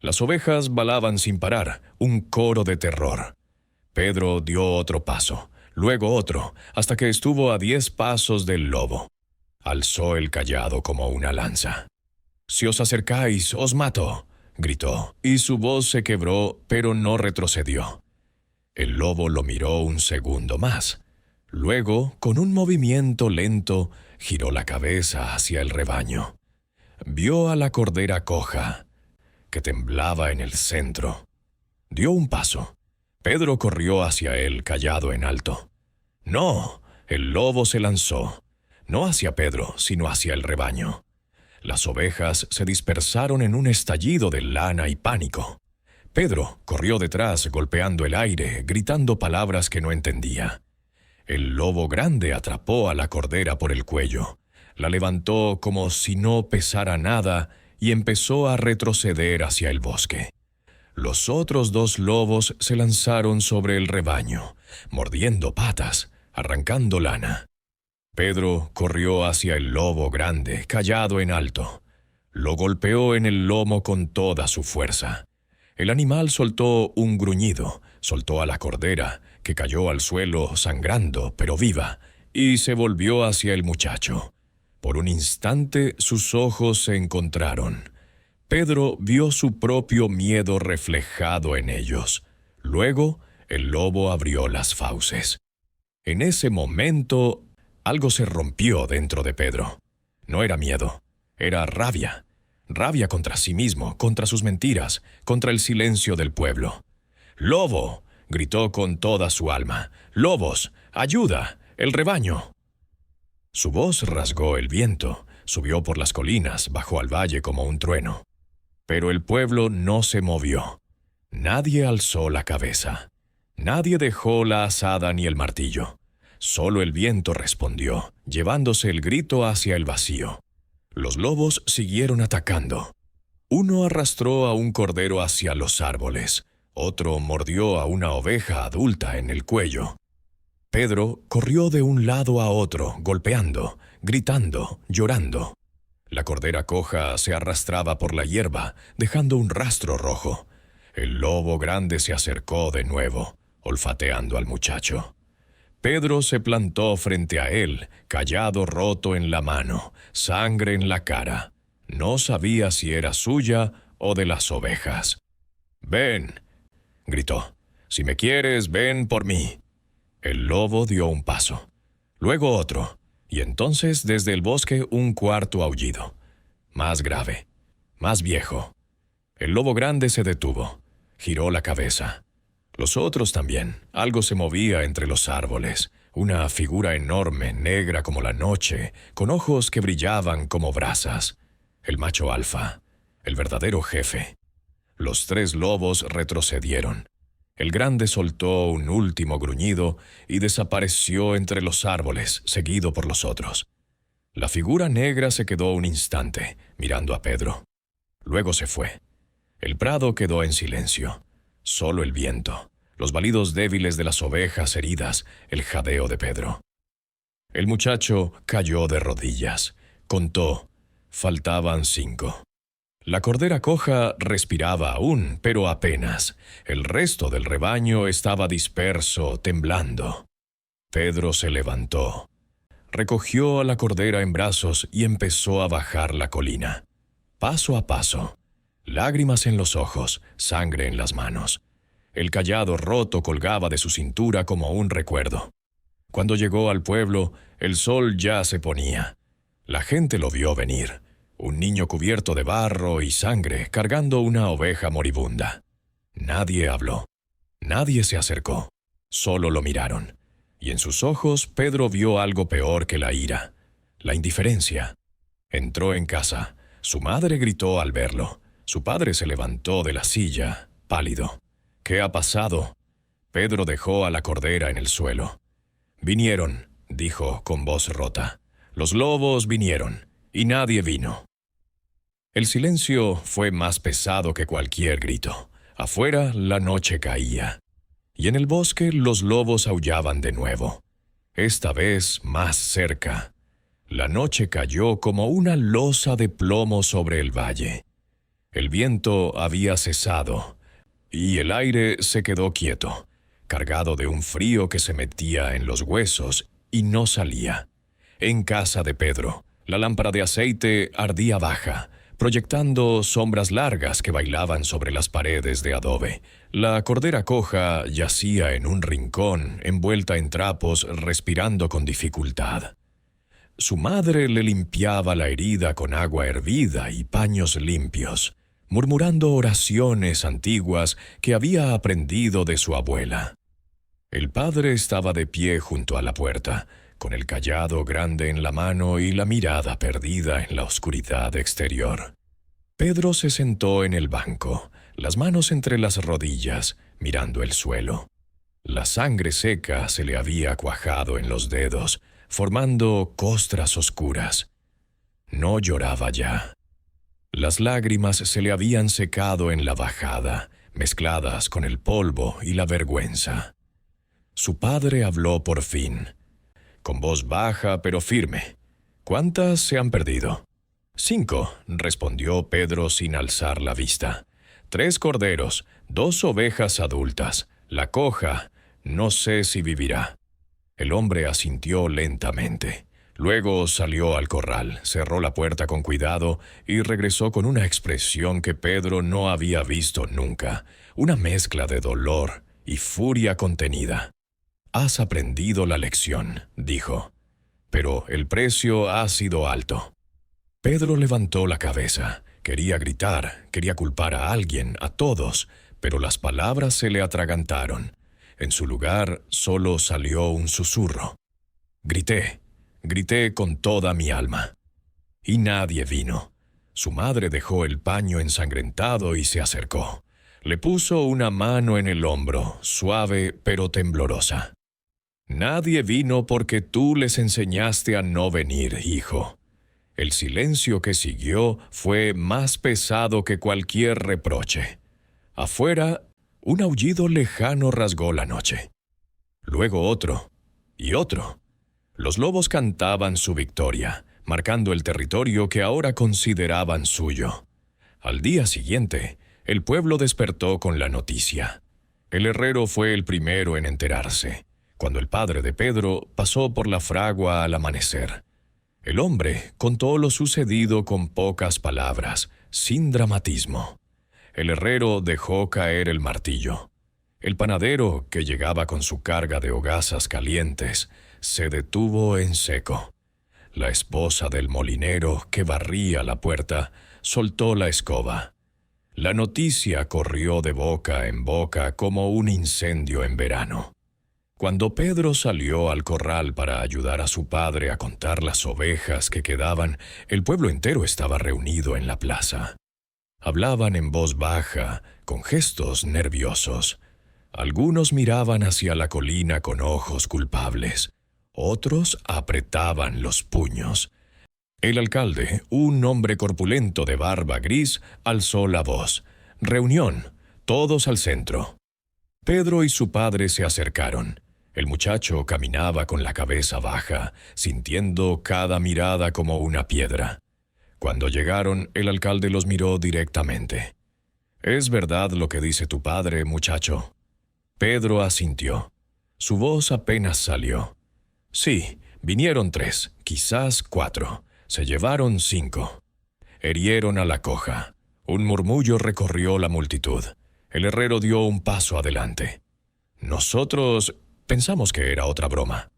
Las ovejas balaban sin parar, un coro de terror. Pedro dio otro paso, luego otro, hasta que estuvo a 10 pasos del lobo. Alzó el cayado como una lanza. «Si os acercáis, os mato», gritó, y su voz se quebró, pero no retrocedió. El lobo lo miró un segundo más. Luego, con un movimiento lento, giró la cabeza hacia el rebaño. Vio a la cordera coja, que temblaba en el centro. Dio un paso. Pedro corrió hacia él, callado en alto. «No», el lobo se lanzó. No hacia Pedro, sino hacia el rebaño. Las ovejas se dispersaron en un estallido de lana y pánico. Pedro corrió detrás, golpeando el aire, gritando palabras que no entendía. El lobo grande atrapó a la cordera por el cuello, la levantó como si no pesara nada y empezó a retroceder hacia el bosque. Los otros 2 lobos se lanzaron sobre el rebaño, mordiendo patas, arrancando lana. Pedro corrió hacia el lobo grande, callado en alto. Lo golpeó en el lomo con toda su fuerza. El animal soltó un gruñido, soltó a la cordera, que cayó al suelo sangrando, pero viva, y se volvió hacia el muchacho. Por un instante sus ojos se encontraron. Pedro vio su propio miedo reflejado en ellos. Luego, el lobo abrió las fauces. En ese momento, algo se rompió dentro de Pedro. No era miedo, era rabia. Rabia contra sí mismo, contra sus mentiras, contra el silencio del pueblo. «¡Lobo!», gritó con toda su alma. «¡Lobos! ¡Ayuda! ¡El rebaño!». Su voz rasgó el viento, subió por las colinas, bajó al valle como un trueno. Pero el pueblo no se movió. Nadie alzó la cabeza. Nadie dejó la azada ni el martillo. Solo el viento respondió, llevándose el grito hacia el vacío. Los lobos siguieron atacando. Uno arrastró a un cordero hacia los árboles. Otro mordió a una oveja adulta en el cuello. Pedro corrió de un lado a otro, golpeando, gritando, llorando. La cordera coja se arrastraba por la hierba, dejando un rastro rojo. El lobo grande se acercó de nuevo, olfateando al muchacho. Pedro se plantó frente a él, cayado roto en la mano, sangre en la cara. No sabía si era suya o de las ovejas. «Ven», gritó. «Si me quieres, ven por mí». El lobo dio un paso, luego otro, y entonces desde el bosque un cuarto aullido. Más grave, más viejo. El lobo grande se detuvo, giró la cabeza. Los otros también. Algo se movía entre los árboles. Una figura enorme, negra como la noche, con ojos que brillaban como brasas. El macho alfa, el verdadero jefe. Los 3 lobos retrocedieron. El grande soltó un último gruñido y desapareció entre los árboles, seguido por los otros. La figura negra se quedó un instante, mirando a Pedro. Luego se fue. El prado quedó en silencio. Solo el viento, los balidos débiles de las ovejas heridas, el jadeo de Pedro. El muchacho cayó de rodillas. Contó. Faltaban 5. La cordera coja respiraba aún, pero apenas. El resto del rebaño estaba disperso, temblando. Pedro se levantó. Recogió a la cordera en brazos y empezó a bajar la colina. Paso a paso. Lágrimas en los ojos, sangre en las manos. El cayado roto colgaba de su cintura como un recuerdo. Cuando llegó al pueblo, el sol ya se ponía. La gente lo vio venir. Un niño cubierto de barro y sangre, cargando una oveja moribunda. Nadie habló. Nadie se acercó. Solo lo miraron. Y en sus ojos Pedro vio algo peor que la ira. La indiferencia. Entró en casa. Su madre gritó al verlo. Su padre se levantó de la silla, pálido. ¿Qué ha pasado? Pedro dejó a la cordera en el suelo. Vinieron, dijo con voz rota. Los lobos vinieron, y nadie vino. El silencio fue más pesado que cualquier grito. Afuera la noche caía. Y en el bosque los lobos aullaban de nuevo. Esta vez más cerca. La noche cayó como una losa de plomo sobre el valle. El viento había cesado, y el aire se quedó quieto, cargado de un frío que se metía en los huesos y no salía. En casa de Pedro, la lámpara de aceite ardía baja, proyectando sombras largas que bailaban sobre las paredes de adobe. La cordera coja yacía en un rincón, envuelta en trapos, respirando con dificultad. Su madre le limpiaba la herida con agua hervida y paños limpios, murmurando oraciones antiguas que había aprendido de su abuela. El padre estaba de pie junto a la puerta, con el cayado grande en la mano y la mirada perdida en la oscuridad exterior. Pedro se sentó en el banco, las manos entre las rodillas, mirando el suelo. La sangre seca se le había cuajado en los dedos, formando costras oscuras. No lloraba ya. Las lágrimas se le habían secado en la bajada, mezcladas con el polvo y la vergüenza. Su padre habló por fin, con voz baja pero firme. ¿Cuántas se han perdido? 5, respondió Pedro sin alzar la vista. 3 corderos, 2 ovejas adultas. La coja, no sé si vivirá. El hombre asintió lentamente. Luego salió al corral, cerró la puerta con cuidado y regresó con una expresión que Pedro no había visto nunca, una mezcla de dolor y furia contenida. «Has aprendido la lección», dijo, «pero el precio ha sido alto». Pedro levantó la cabeza. Quería gritar, quería culpar a alguien, a todos, pero las palabras se le atragantaron. En su lugar solo salió un susurro. Grité con toda mi alma. Y nadie vino. Su madre dejó el paño ensangrentado y se acercó. Le puso una mano en el hombro, suave pero temblorosa. «Nadie vino porque tú les enseñaste a no venir, hijo». El silencio que siguió fue más pesado que cualquier reproche. Afuera, un aullido lejano rasgó la noche. Luego otro, y otro. Los lobos cantaban su victoria, marcando el territorio que ahora consideraban suyo. Al día siguiente, el pueblo despertó con la noticia. El herrero fue el primero en enterarse, cuando el padre de Pedro pasó por la fragua al amanecer. El hombre contó lo sucedido con pocas palabras, sin dramatismo. El herrero dejó caer el martillo. El panadero, que llegaba con su carga de hogazas calientes, se detuvo en seco. La esposa del molinero, que barría la puerta, soltó la escoba. La noticia corrió de boca en boca como un incendio en verano. Cuando Pedro salió al corral para ayudar a su padre a contar las ovejas que quedaban, el pueblo entero estaba reunido en la plaza. Hablaban en voz baja, con gestos nerviosos. Algunos miraban hacia la colina con ojos culpables. Otros apretaban los puños. El alcalde, un hombre corpulento de barba gris, alzó la voz. Reunión, todos al centro. Pedro y su padre se acercaron. El muchacho caminaba con la cabeza baja, sintiendo cada mirada como una piedra. Cuando llegaron, el alcalde los miró directamente. «¿Es verdad lo que dice tu padre, muchacho?» Pedro asintió. Su voz apenas salió. «Sí, vinieron 3, quizás 4. Se llevaron 5. Herieron a la coja. Un murmullo recorrió la multitud. El herrero dio un paso adelante. Nosotros pensamos que era otra broma».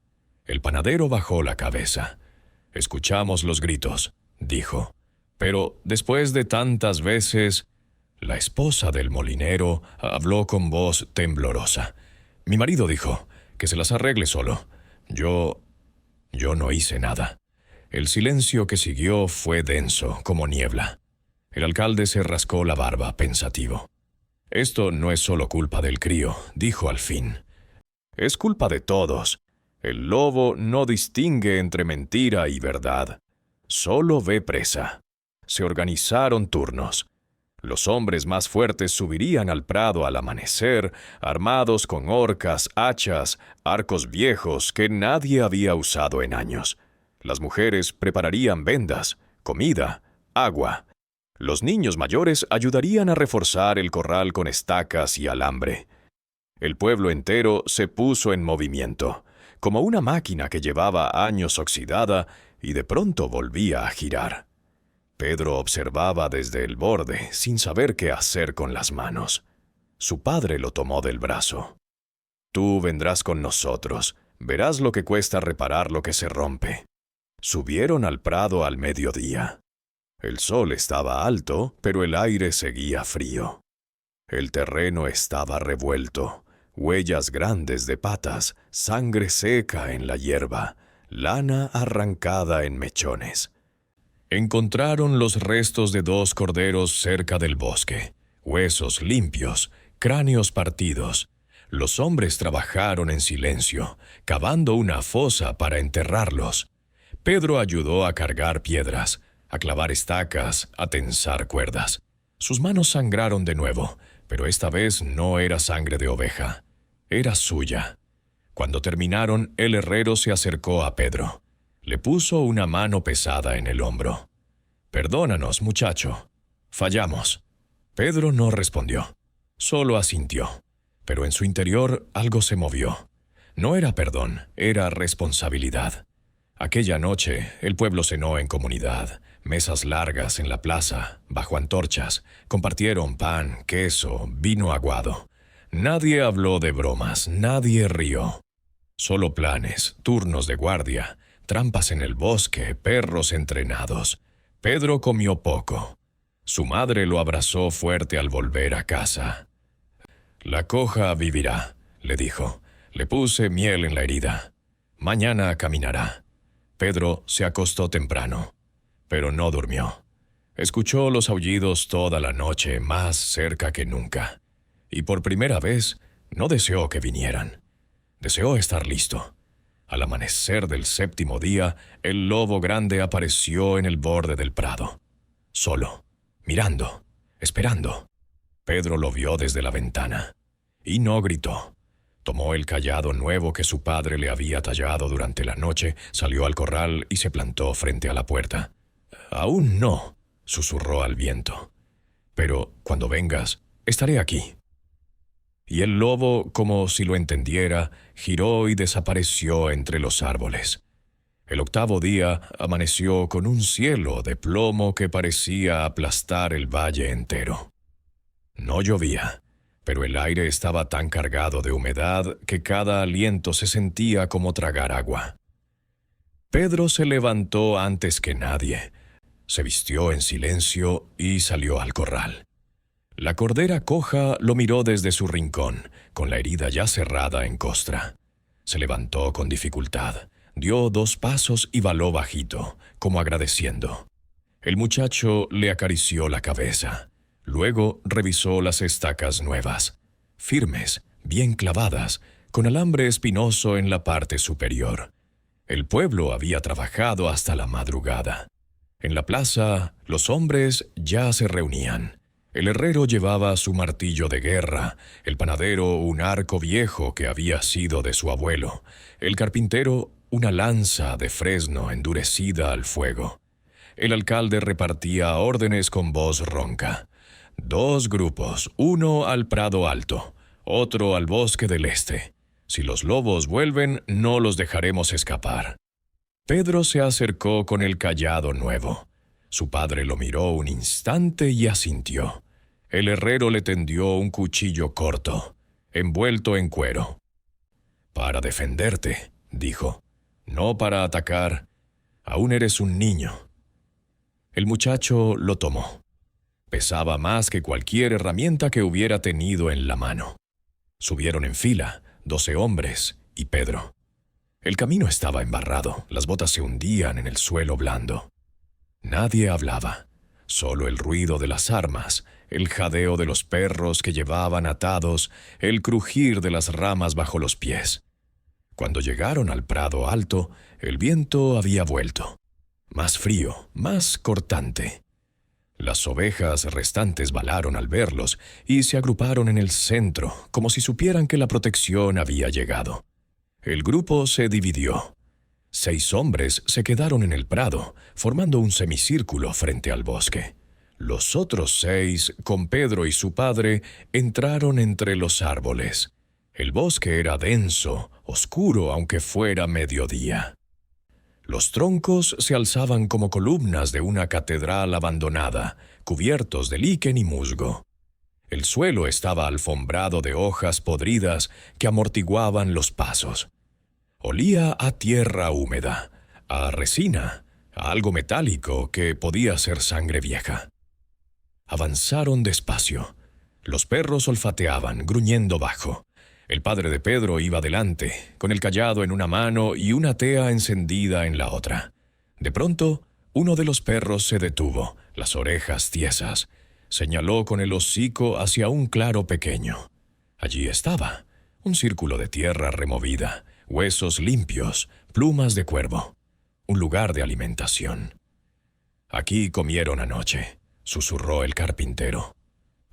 El panadero bajó la cabeza. «Escuchamos los gritos», dijo. «Pero después de tantas veces...» La esposa del molinero habló con voz temblorosa. «Mi marido dijo que se las arregle solo. Yo no hice nada». El silencio que siguió fue denso, como niebla. El alcalde se rascó la barba, pensativo. «Esto no es solo culpa del crío», dijo al fin. «Es culpa de todos. El lobo no distingue entre mentira y verdad. Solo ve presa. Se organizaron turnos. Los hombres más fuertes subirían al prado al amanecer, armados con horcas, hachas, arcos viejos que nadie había usado en años. Las mujeres prepararían vendas, comida, agua. Los niños mayores ayudarían a reforzar el corral con estacas y alambre. El pueblo entero se puso en movimiento, como una máquina que llevaba años oxidada y de pronto volvía a girar. Pedro observaba desde el borde, sin saber qué hacer con las manos. Su padre lo tomó del brazo. «Tú vendrás con nosotros. Verás lo que cuesta reparar lo que se rompe». Subieron al prado al mediodía. El sol estaba alto, pero el aire seguía frío. El terreno estaba revuelto, huellas grandes de patas, sangre seca en la hierba, lana arrancada en mechones. Encontraron los restos de 2 corderos cerca del bosque, huesos limpios, cráneos partidos. Los hombres trabajaron en silencio, cavando una fosa para enterrarlos. Pedro ayudó a cargar piedras, a clavar estacas, a tensar cuerdas. Sus manos sangraron de nuevo, pero esta vez no era sangre de oveja, era suya. Cuando terminaron, el herrero se acercó a Pedro. Le puso una mano pesada en el hombro. «Perdónanos, muchacho. Fallamos». Pedro no respondió, solo asintió. Pero en su interior algo se movió. No era perdón, era responsabilidad. Aquella noche, el pueblo cenó en comunidad, mesas largas en la plaza, bajo antorchas. Compartieron pan, queso, vino aguado. Nadie habló de bromas, nadie rió. Solo planes, turnos de guardia, trampas en el bosque, perros entrenados. Pedro comió poco. Su madre lo abrazó fuerte al volver a casa. «La coja vivirá», le dijo. «Le puse miel en la herida. Mañana caminará». Pedro se acostó temprano, pero no durmió. Escuchó los aullidos toda la noche, más cerca que nunca. Y por primera vez no deseó que vinieran. Deseó estar listo. Al amanecer del 7º día, el lobo grande apareció en el borde del prado. Solo, mirando, esperando. Pedro lo vio desde la ventana. Y no gritó. Tomó el cayado nuevo que su padre le había tallado durante la noche, salió al corral y se plantó frente a la puerta. «Aún no», susurró al viento. «Pero cuando vengas, estaré aquí». Y el lobo, como si lo entendiera, giró y desapareció entre los árboles. El 8º día amaneció con un cielo de plomo que parecía aplastar el valle entero. No llovía, pero el aire estaba tan cargado de humedad que cada aliento se sentía como tragar agua. Pedro se levantó antes que nadie, se vistió en silencio y salió al corral. La cordera coja lo miró desde su rincón, con la herida ya cerrada en costra. Se levantó con dificultad, dio 2 pasos y baló bajito, como agradeciendo. El muchacho le acarició la cabeza. Luego revisó las estacas nuevas, firmes, bien clavadas, con alambre espinoso en la parte superior. El pueblo había trabajado hasta la madrugada. En la plaza, los hombres ya se reunían. El herrero llevaba su martillo de guerra, el panadero un arco viejo que había sido de su abuelo, el carpintero una lanza de fresno endurecida al fuego. El alcalde repartía órdenes con voz ronca. 2 grupos, uno al Prado Alto, otro al Bosque del Este. Si los lobos vuelven, no los dejaremos escapar. Pedro se acercó con el cayado nuevo. Su padre lo miró un instante y asintió. El herrero le tendió un cuchillo corto, envuelto en cuero. «Para defenderte», dijo, «no para atacar. Aún eres un niño». El muchacho lo tomó. Pesaba más que cualquier herramienta que hubiera tenido en la mano. Subieron en fila, 12 hombres y Pedro. El camino estaba embarrado, las botas se hundían en el suelo blando. Nadie hablaba, solo el ruido de las armas, el jadeo de los perros que llevaban atados, el crujir de las ramas bajo los pies. Cuando llegaron al Prado Alto, el viento había vuelto. Más frío, más cortante. Las ovejas restantes balaron al verlos y se agruparon en el centro, como si supieran que la protección había llegado. El grupo se dividió. 6 hombres se quedaron en el prado, formando un semicírculo frente al bosque. Los otros 6, con Pedro y su padre, entraron entre los árboles. El bosque era denso, oscuro aunque fuera mediodía. Los troncos se alzaban como columnas de una catedral abandonada, cubiertos de líquen y musgo. El suelo estaba alfombrado de hojas podridas que amortiguaban los pasos. Olía a tierra húmeda, a resina, a algo metálico que podía ser sangre vieja. Avanzaron despacio. Los perros olfateaban, gruñendo bajo. El padre de Pedro iba delante, con el cayado en una mano y una tea encendida en la otra. De pronto, uno de los perros se detuvo, las orejas tiesas. Señaló con el hocico hacia un claro pequeño. Allí estaba, un círculo de tierra removida, huesos limpios, plumas de cuervo. Un lugar de alimentación. «Aquí comieron anoche», susurró el carpintero.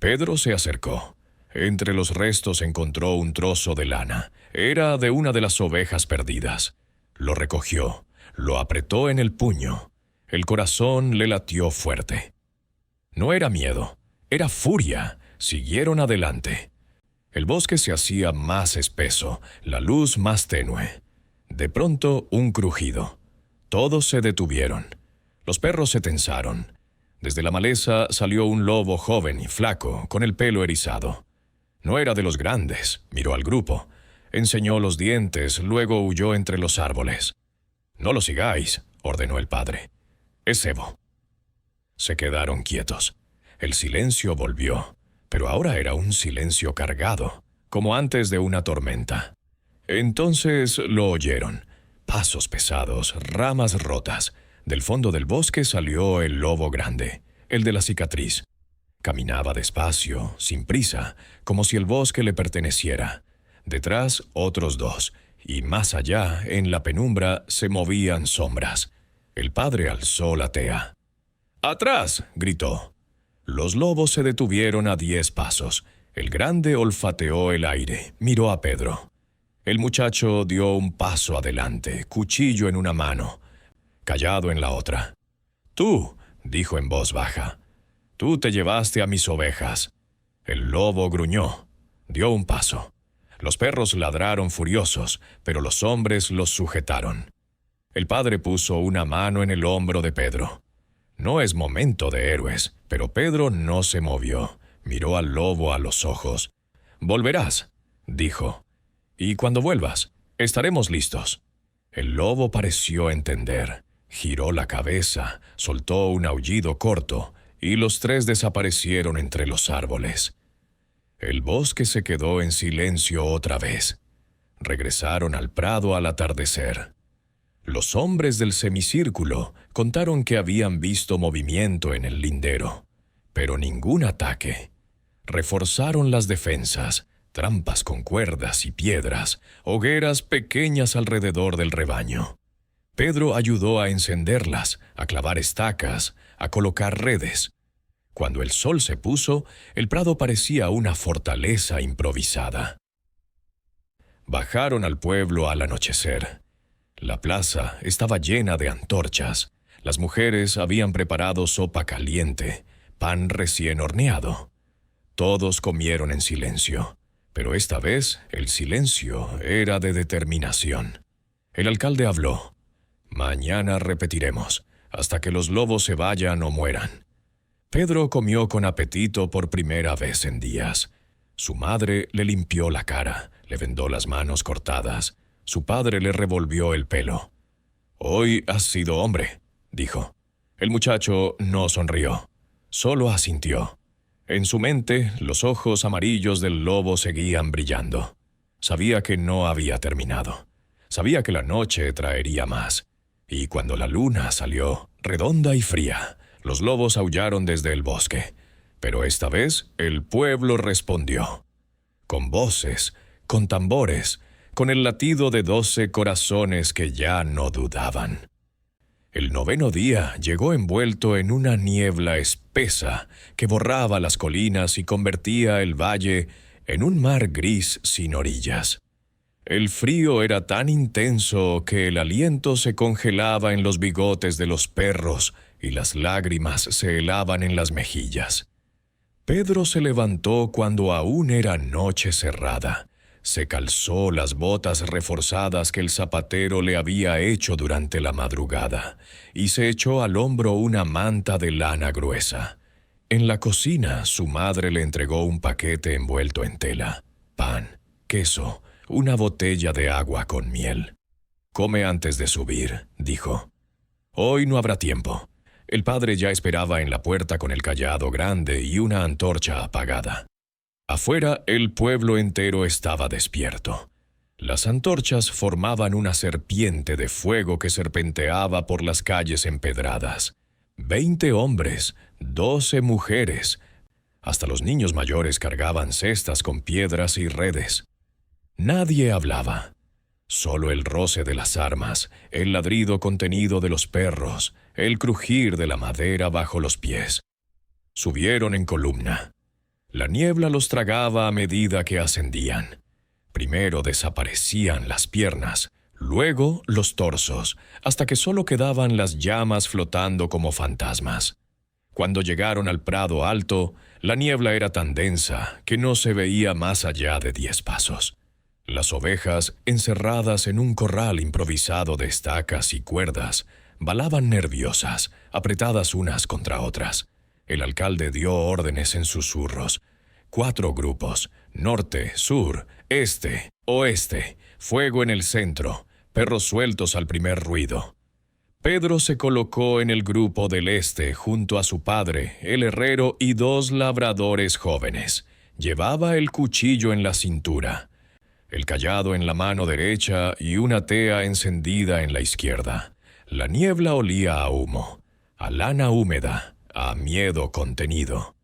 Pedro se acercó. Entre los restos encontró un trozo de lana. Era de una de las ovejas perdidas. Lo recogió, lo apretó en el puño. El corazón le latió fuerte. No era miedo, era furia. Siguieron adelante. El bosque se hacía más espeso, la luz más tenue. De pronto, un crujido. Todos se detuvieron. Los perros se tensaron. Desde la maleza salió un lobo joven y flaco, con el pelo erizado. No era de los grandes, miró al grupo. Enseñó los dientes, luego huyó entre los árboles. «No lo sigáis», ordenó el padre. «Es cebo». Se quedaron quietos. El silencio volvió, pero ahora era un silencio cargado, como antes de una tormenta. Entonces lo oyeron. Pasos pesados, ramas rotas. Del fondo del bosque salió el lobo grande, el de la cicatriz. Caminaba despacio, sin prisa, como si el bosque le perteneciera. Detrás, otros 2, y más allá, en la penumbra, se movían sombras. El padre alzó la tea. «¡Atrás!», gritó. Los lobos se detuvieron a 10 pasos. El grande olfateó el aire, miró a Pedro. El muchacho dio un paso adelante, cuchillo en una mano, cayado en la otra. «Tú», dijo en voz baja, «tú te llevaste a mis ovejas». El lobo gruñó, dio un paso. Los perros ladraron furiosos, pero los hombres los sujetaron. El padre puso una mano en el hombro de Pedro. No es momento de héroes, pero Pedro no se movió. Miró al lobo a los ojos. «Volverás», dijo, «y cuando vuelvas, estaremos listos». El lobo pareció entender. Giró la cabeza, soltó un aullido corto, y los 3 desaparecieron entre los árboles. El bosque se quedó en silencio otra vez. Regresaron al prado al atardecer. Los hombres del semicírculo contaron que habían visto movimiento en el lindero, pero ningún ataque. Reforzaron las defensas, trampas con cuerdas y piedras, hogueras pequeñas alrededor del rebaño. Pedro ayudó a encenderlas, a clavar estacas, a colocar redes. Cuando el sol se puso, el prado parecía una fortaleza improvisada. Bajaron al pueblo al anochecer. La plaza estaba llena de antorchas. Las mujeres habían preparado sopa caliente, pan recién horneado. Todos comieron en silencio, pero esta vez el silencio era de determinación. El alcalde habló. Mañana repetiremos, hasta que los lobos se vayan o mueran. Pedro comió con apetito por primera vez en días. Su madre le limpió la cara, le vendó las manos cortadas. Su padre le revolvió el pelo. «Hoy has sido hombre», dijo. El muchacho no sonrió, solo asintió. En su mente, los ojos amarillos del lobo seguían brillando. Sabía que no había terminado. Sabía que la noche traería más. Y cuando la luna salió, redonda y fría, los lobos aullaron desde el bosque. Pero esta vez el pueblo respondió. Con voces, con tambores, con el latido de 12 corazones que ya no dudaban. El 9º día llegó envuelto en una niebla espesa que borraba las colinas y convertía el valle en un mar gris sin orillas. El frío era tan intenso que el aliento se congelaba en los bigotes de los perros y las lágrimas se helaban en las mejillas. Pedro se levantó cuando aún era noche cerrada. Se calzó las botas reforzadas que el zapatero le había hecho durante la madrugada y se echó al hombro una manta de lana gruesa. En la cocina, su madre le entregó un paquete envuelto en tela, pan, queso, una botella de agua con miel. «Come antes de subir», dijo. «Hoy no habrá tiempo». El padre ya esperaba en la puerta con el cayado grande y una antorcha apagada. Afuera, el pueblo entero estaba despierto. Las antorchas formaban una serpiente de fuego que serpenteaba por las calles empedradas. 20 hombres, 12 mujeres. Hasta los niños mayores cargaban cestas con piedras y redes. Nadie hablaba. Solo el roce de las armas, el ladrido contenido de los perros, el crujir de la madera bajo los pies. Subieron en columna. La niebla los tragaba a medida que ascendían. Primero desaparecían las piernas, luego los torsos, hasta que solo quedaban las llamas flotando como fantasmas. Cuando llegaron al prado alto, la niebla era tan densa que no se veía más allá de 10 pasos. Las ovejas, encerradas en un corral improvisado de estacas y cuerdas, balaban nerviosas, apretadas unas contra otras. El alcalde dio órdenes en susurros. 4 grupos, norte, sur, este, oeste, fuego en el centro, perros sueltos al primer ruido. Pedro se colocó en el grupo del este junto a su padre, el herrero y 2 labradores jóvenes. Llevaba el cuchillo en la cintura, el cayado en la mano derecha y una tea encendida en la izquierda. La niebla olía a humo, a lana húmeda, a miedo contenido.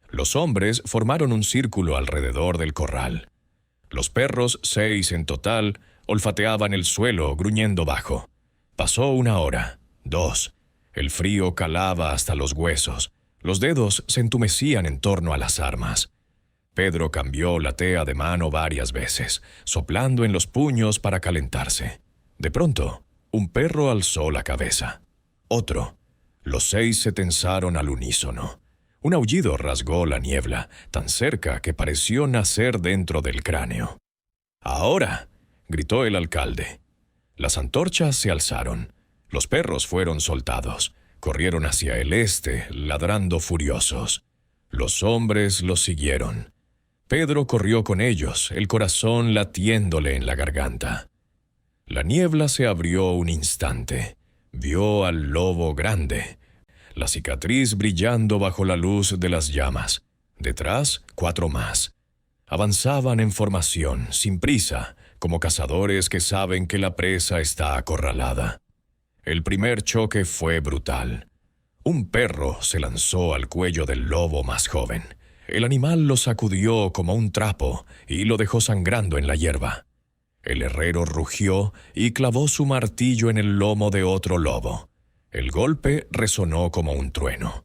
Los hombres formaron un círculo alrededor del corral. Los perros, 6 en total, olfateaban el suelo, gruñendo bajo. Pasó 1 hora, 2. El frío calaba hasta los huesos. Los dedos se entumecían en torno a las armas. Pedro cambió la tea de mano varias veces, soplando en los puños para calentarse. De pronto, un perro alzó la cabeza. Otro. Los 6 se tensaron al unísono. Un aullido rasgó la niebla, tan cerca que pareció nacer dentro del cráneo. «¡Ahora!», gritó el alcalde. Las antorchas se alzaron. Los perros fueron soltados. Corrieron hacia el este, ladrando furiosos. Los hombres los siguieron. Pedro corrió con ellos, el corazón latiéndole en la garganta. La niebla se abrió un instante. Vio al lobo grande, la cicatriz brillando bajo la luz de las llamas. Detrás, 4 más. Avanzaban en formación, sin prisa, como cazadores que saben que la presa está acorralada. El primer choque fue brutal. Un perro se lanzó al cuello del lobo más joven. El animal lo sacudió como un trapo y lo dejó sangrando en la hierba. El herrero rugió y clavó su martillo en el lomo de otro lobo. El golpe resonó como un trueno.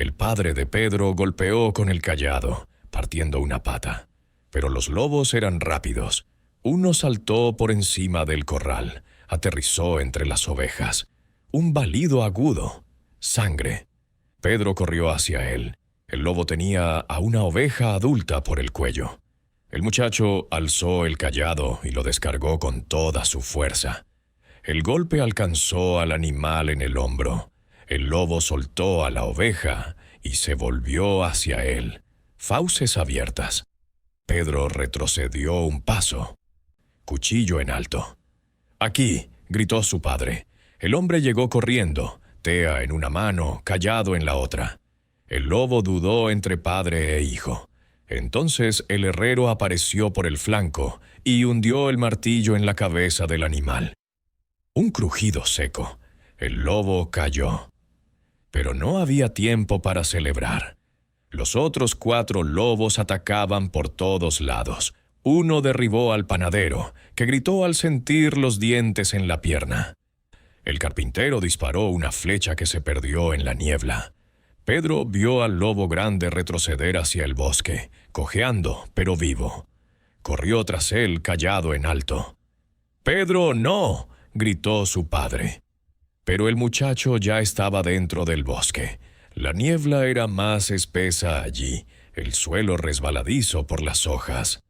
El padre de Pedro golpeó con el cayado, partiendo una pata. Pero los lobos eran rápidos. Uno saltó por encima del corral, aterrizó entre las ovejas. Un balido agudo. Sangre. Pedro corrió hacia él. El lobo tenía a una oveja adulta por el cuello. El muchacho alzó el cayado y lo descargó con toda su fuerza. El golpe alcanzó al animal en el hombro. El lobo soltó a la oveja y se volvió hacia él, fauces abiertas. Pedro retrocedió un paso, cuchillo en alto. «Aquí», gritó su padre. El hombre llegó corriendo, tea en una mano, cayado en la otra. El lobo dudó entre padre e hijo. Entonces el herrero apareció por el flanco y hundió el martillo en la cabeza del animal. Un crujido seco. El lobo cayó. Pero no había tiempo para celebrar. Los otros 4 lobos atacaban por todos lados. Uno derribó al panadero, que gritó al sentir los dientes en la pierna. El carpintero disparó una flecha que se perdió en la niebla. Pedro vio al lobo grande retroceder hacia el bosque, cojeando, pero vivo. Corrió tras él, cayado en alto. «¡Pedro, no!», gritó su padre. Pero el muchacho ya estaba dentro del bosque. La niebla era más espesa allí, el suelo resbaladizo por las hojas.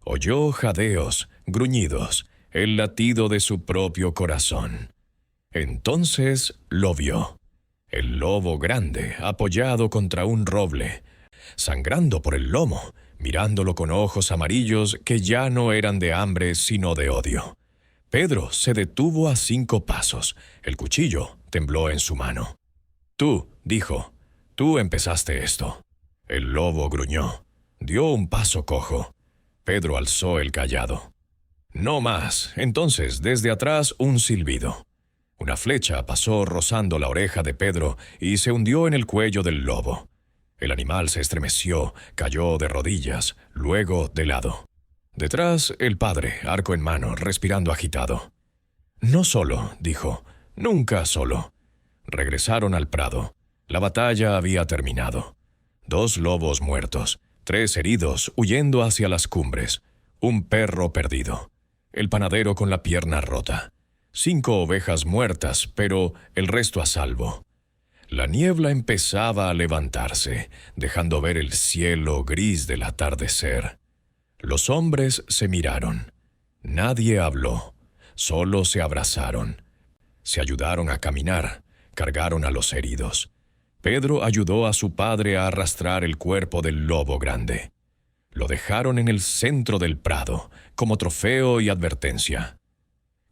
Oyó jadeos, gruñidos, el latido de su propio corazón. Entonces lo vio. El lobo grande, apoyado contra un roble, sangrando por el lomo, mirándolo con ojos amarillos que ya no eran de hambre sino de odio. Pedro se detuvo a 5 pasos. El cuchillo tembló en su mano. «Tú», dijo, «tú empezaste esto». El lobo gruñó. Dio un paso cojo. Pedro alzó el cayado. «No más». Entonces, desde atrás, un silbido. Una flecha pasó rozando la oreja de Pedro y se hundió en el cuello del lobo. El animal se estremeció, cayó de rodillas, luego de lado. Detrás, el padre, arco en mano, respirando agitado. «No solo», dijo, «nunca solo». Regresaron al prado. La batalla había terminado. 2 lobos muertos, 3 heridos huyendo hacia las cumbres, un perro perdido, el panadero con la pierna rota, 5 ovejas muertas, pero el resto a salvo. La niebla empezaba a levantarse, dejando ver el cielo gris del atardecer. Los hombres se miraron. Nadie habló, solo se abrazaron. Se ayudaron a caminar, cargaron a los heridos. Pedro ayudó a su padre a arrastrar el cuerpo del lobo grande. Lo dejaron en el centro del prado, como trofeo y advertencia.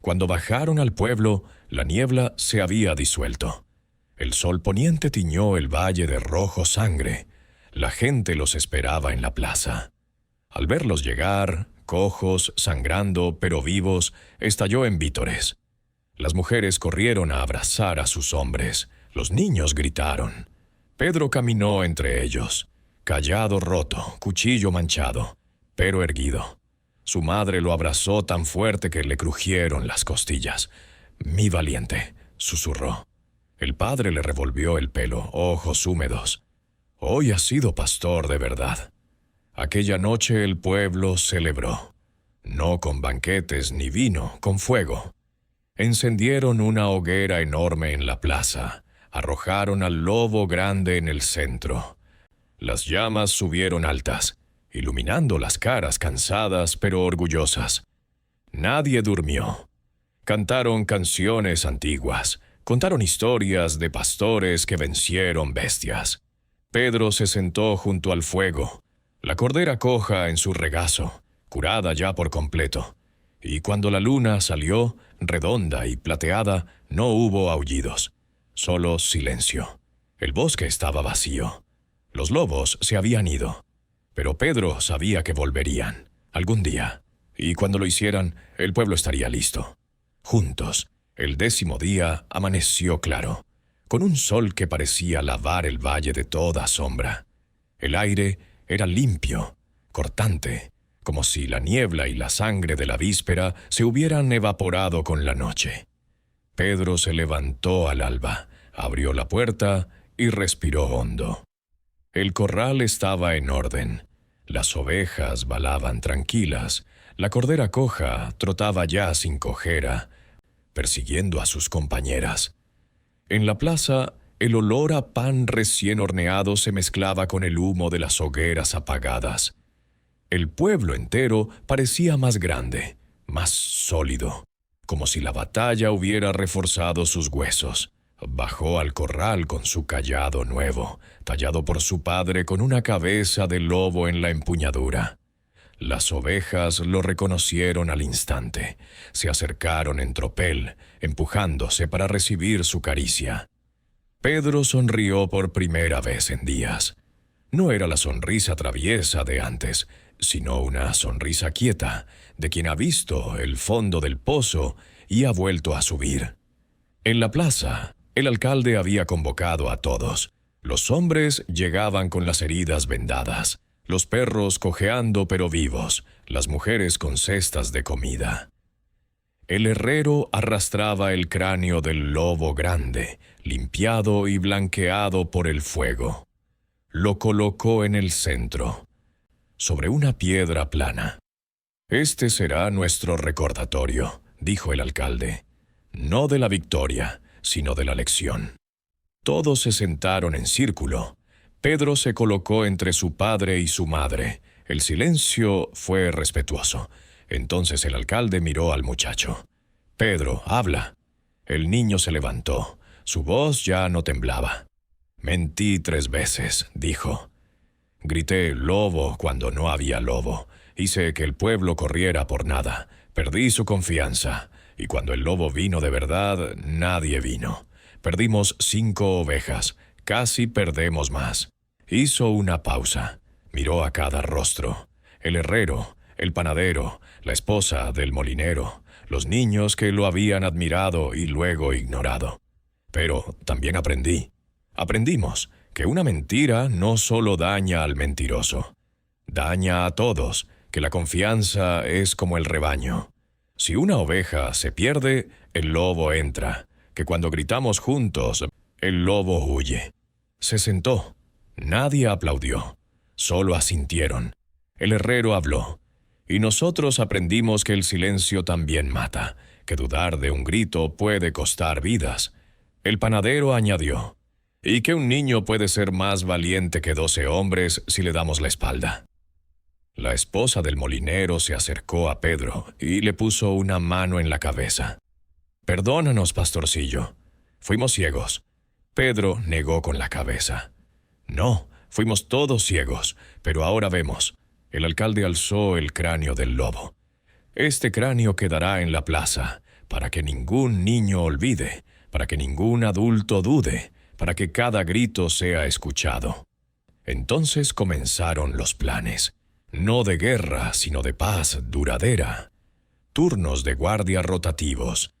Cuando bajaron al pueblo, la niebla se había disuelto. El sol poniente tiñó el valle de rojo sangre. La gente los esperaba en la plaza. Al verlos llegar, cojos, sangrando, pero vivos, estalló en vítores. Las mujeres corrieron a abrazar a sus hombres. Los niños gritaron. Pedro caminó entre ellos, cayado roto, cuchillo manchado, pero erguido. Su madre lo abrazó tan fuerte que le crujieron las costillas. «Mi valiente», susurró. El padre le revolvió el pelo, ojos húmedos. «Hoy has sido pastor de verdad». Aquella noche el pueblo celebró. No con banquetes ni vino, con fuego. Encendieron una hoguera enorme en la plaza. Arrojaron al lobo grande en el centro. Las llamas subieron altas, iluminando las caras cansadas pero orgullosas. Nadie durmió. Cantaron canciones antiguas, contaron historias de pastores que vencieron bestias. Pedro se sentó junto al fuego, la cordera coja en su regazo, curada ya por completo. Y cuando la luna salió, redonda y plateada, no hubo aullidos. Solo silencio. El bosque estaba vacío. Los lobos se habían ido. Pero Pedro sabía que volverían, algún día. Y cuando lo hicieran, el pueblo estaría listo. Juntos, el 10º día amaneció claro, con un sol que parecía lavar el valle de toda sombra. El aire era limpio, cortante, como si la niebla y la sangre de la víspera se hubieran evaporado con la noche. Pedro se levantó al alba, abrió la puerta y respiró hondo. El corral estaba en orden. Las ovejas balaban tranquilas. La cordera coja trotaba ya sin cojera, persiguiendo a sus compañeras. En la plaza, el olor a pan recién horneado se mezclaba con el humo de las hogueras apagadas. El pueblo entero parecía más grande, más sólido, como si la batalla hubiera reforzado sus huesos. Bajó al corral con su cayado nuevo, tallado por su padre con una cabeza de lobo en la empuñadura. Las ovejas lo reconocieron al instante. Se acercaron en tropel, empujándose para recibir su caricia. Pedro sonrió por primera vez en días. No era la sonrisa traviesa de antes, sino una sonrisa quieta, de quien ha visto el fondo del pozo y ha vuelto a subir. En la plaza, el alcalde había convocado a todos. Los hombres llegaban con las heridas vendadas, los perros cojeando pero vivos, las mujeres con cestas de comida. El herrero arrastraba el cráneo del lobo grande, limpiado y blanqueado por el fuego. Lo colocó en el centro, sobre una piedra plana. «Este será nuestro recordatorio», dijo el alcalde, «no de la victoria, sino de la lección». Todos se sentaron en círculo. Pedro se colocó entre su padre y su madre. El silencio fue respetuoso. Entonces el alcalde miró al muchacho. «Pedro, habla». El niño se levantó. Su voz ya no temblaba. «Mentí 3 veces», dijo. «Grité lobo cuando no había lobo. Hice que el pueblo corriera por nada. Perdí su confianza. Y cuando el lobo vino de verdad, nadie vino. Perdimos 5 ovejas. Casi perdemos más». Hizo una pausa. Miró a cada rostro. El herrero, el panadero, la esposa del molinero, los niños que lo habían admirado y luego ignorado. Pero también aprendimos que una mentira no solo daña al mentiroso, daña a todos, que la confianza es como el rebaño. Si una oveja se pierde, el lobo entra, que cuando gritamos juntos, el lobo huye. Se sentó. Nadie aplaudió, solo asintieron. El herrero habló. Y nosotros aprendimos que el silencio también mata, que dudar de un grito puede costar vidas. El panadero añadió, y que un niño puede ser más valiente que 12 hombres si le damos la espalda. La esposa del molinero se acercó a Pedro y le puso una mano en la cabeza. «Perdónanos, pastorcillo. Fuimos ciegos». Pedro negó con la cabeza. «No, fuimos todos ciegos, pero ahora vemos». El alcalde alzó el cráneo del lobo. «Este cráneo quedará en la plaza, para que ningún niño olvide, para que ningún adulto dude, para que cada grito sea escuchado». Entonces comenzaron los planes, no de guerra, sino de paz duradera. Turnos de guardia rotativos,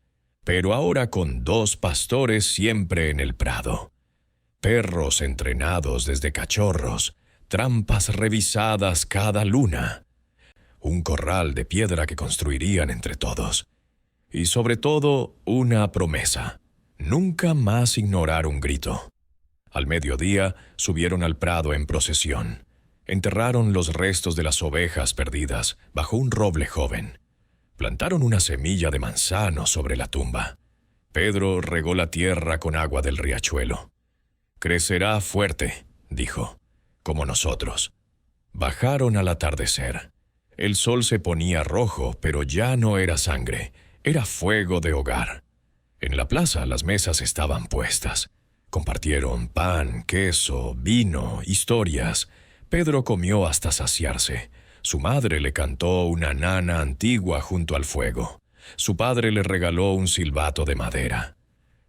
pero ahora con 2 pastores siempre en el prado. Perros entrenados desde cachorros, trampas revisadas cada luna, un corral de piedra que construirían entre todos. Y sobre todo, una promesa: nunca más ignorar un grito. Al mediodía, subieron al prado en procesión. Enterraron los restos de las ovejas perdidas bajo un roble joven. Plantaron una semilla de manzano sobre la tumba. Pedro regó la tierra con agua del riachuelo. «Crecerá fuerte», dijo, «como nosotros». Bajaron al atardecer. El sol se ponía rojo, pero ya no era sangre, era fuego de hogar. En la plaza las mesas estaban puestas. Compartieron pan, queso, vino, historias. Pedro comió hasta saciarse. Su madre le cantó una nana antigua junto al fuego. Su padre le regaló un silbato de madera.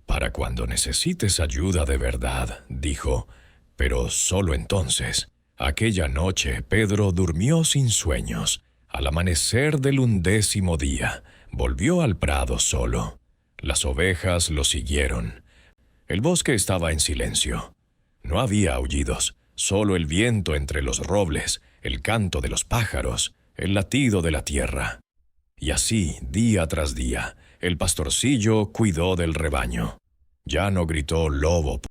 «Para cuando necesites ayuda de verdad», dijo, pero solo entonces. Aquella noche Pedro durmió sin sueños. Al amanecer del 11º día, volvió al prado solo. Las ovejas lo siguieron. El bosque estaba en silencio. No había aullidos, solo el viento entre los robles, el canto de los pájaros, el latido de la tierra. Y así, día tras día, el pastorcillo cuidó del rebaño. Ya no gritó lobo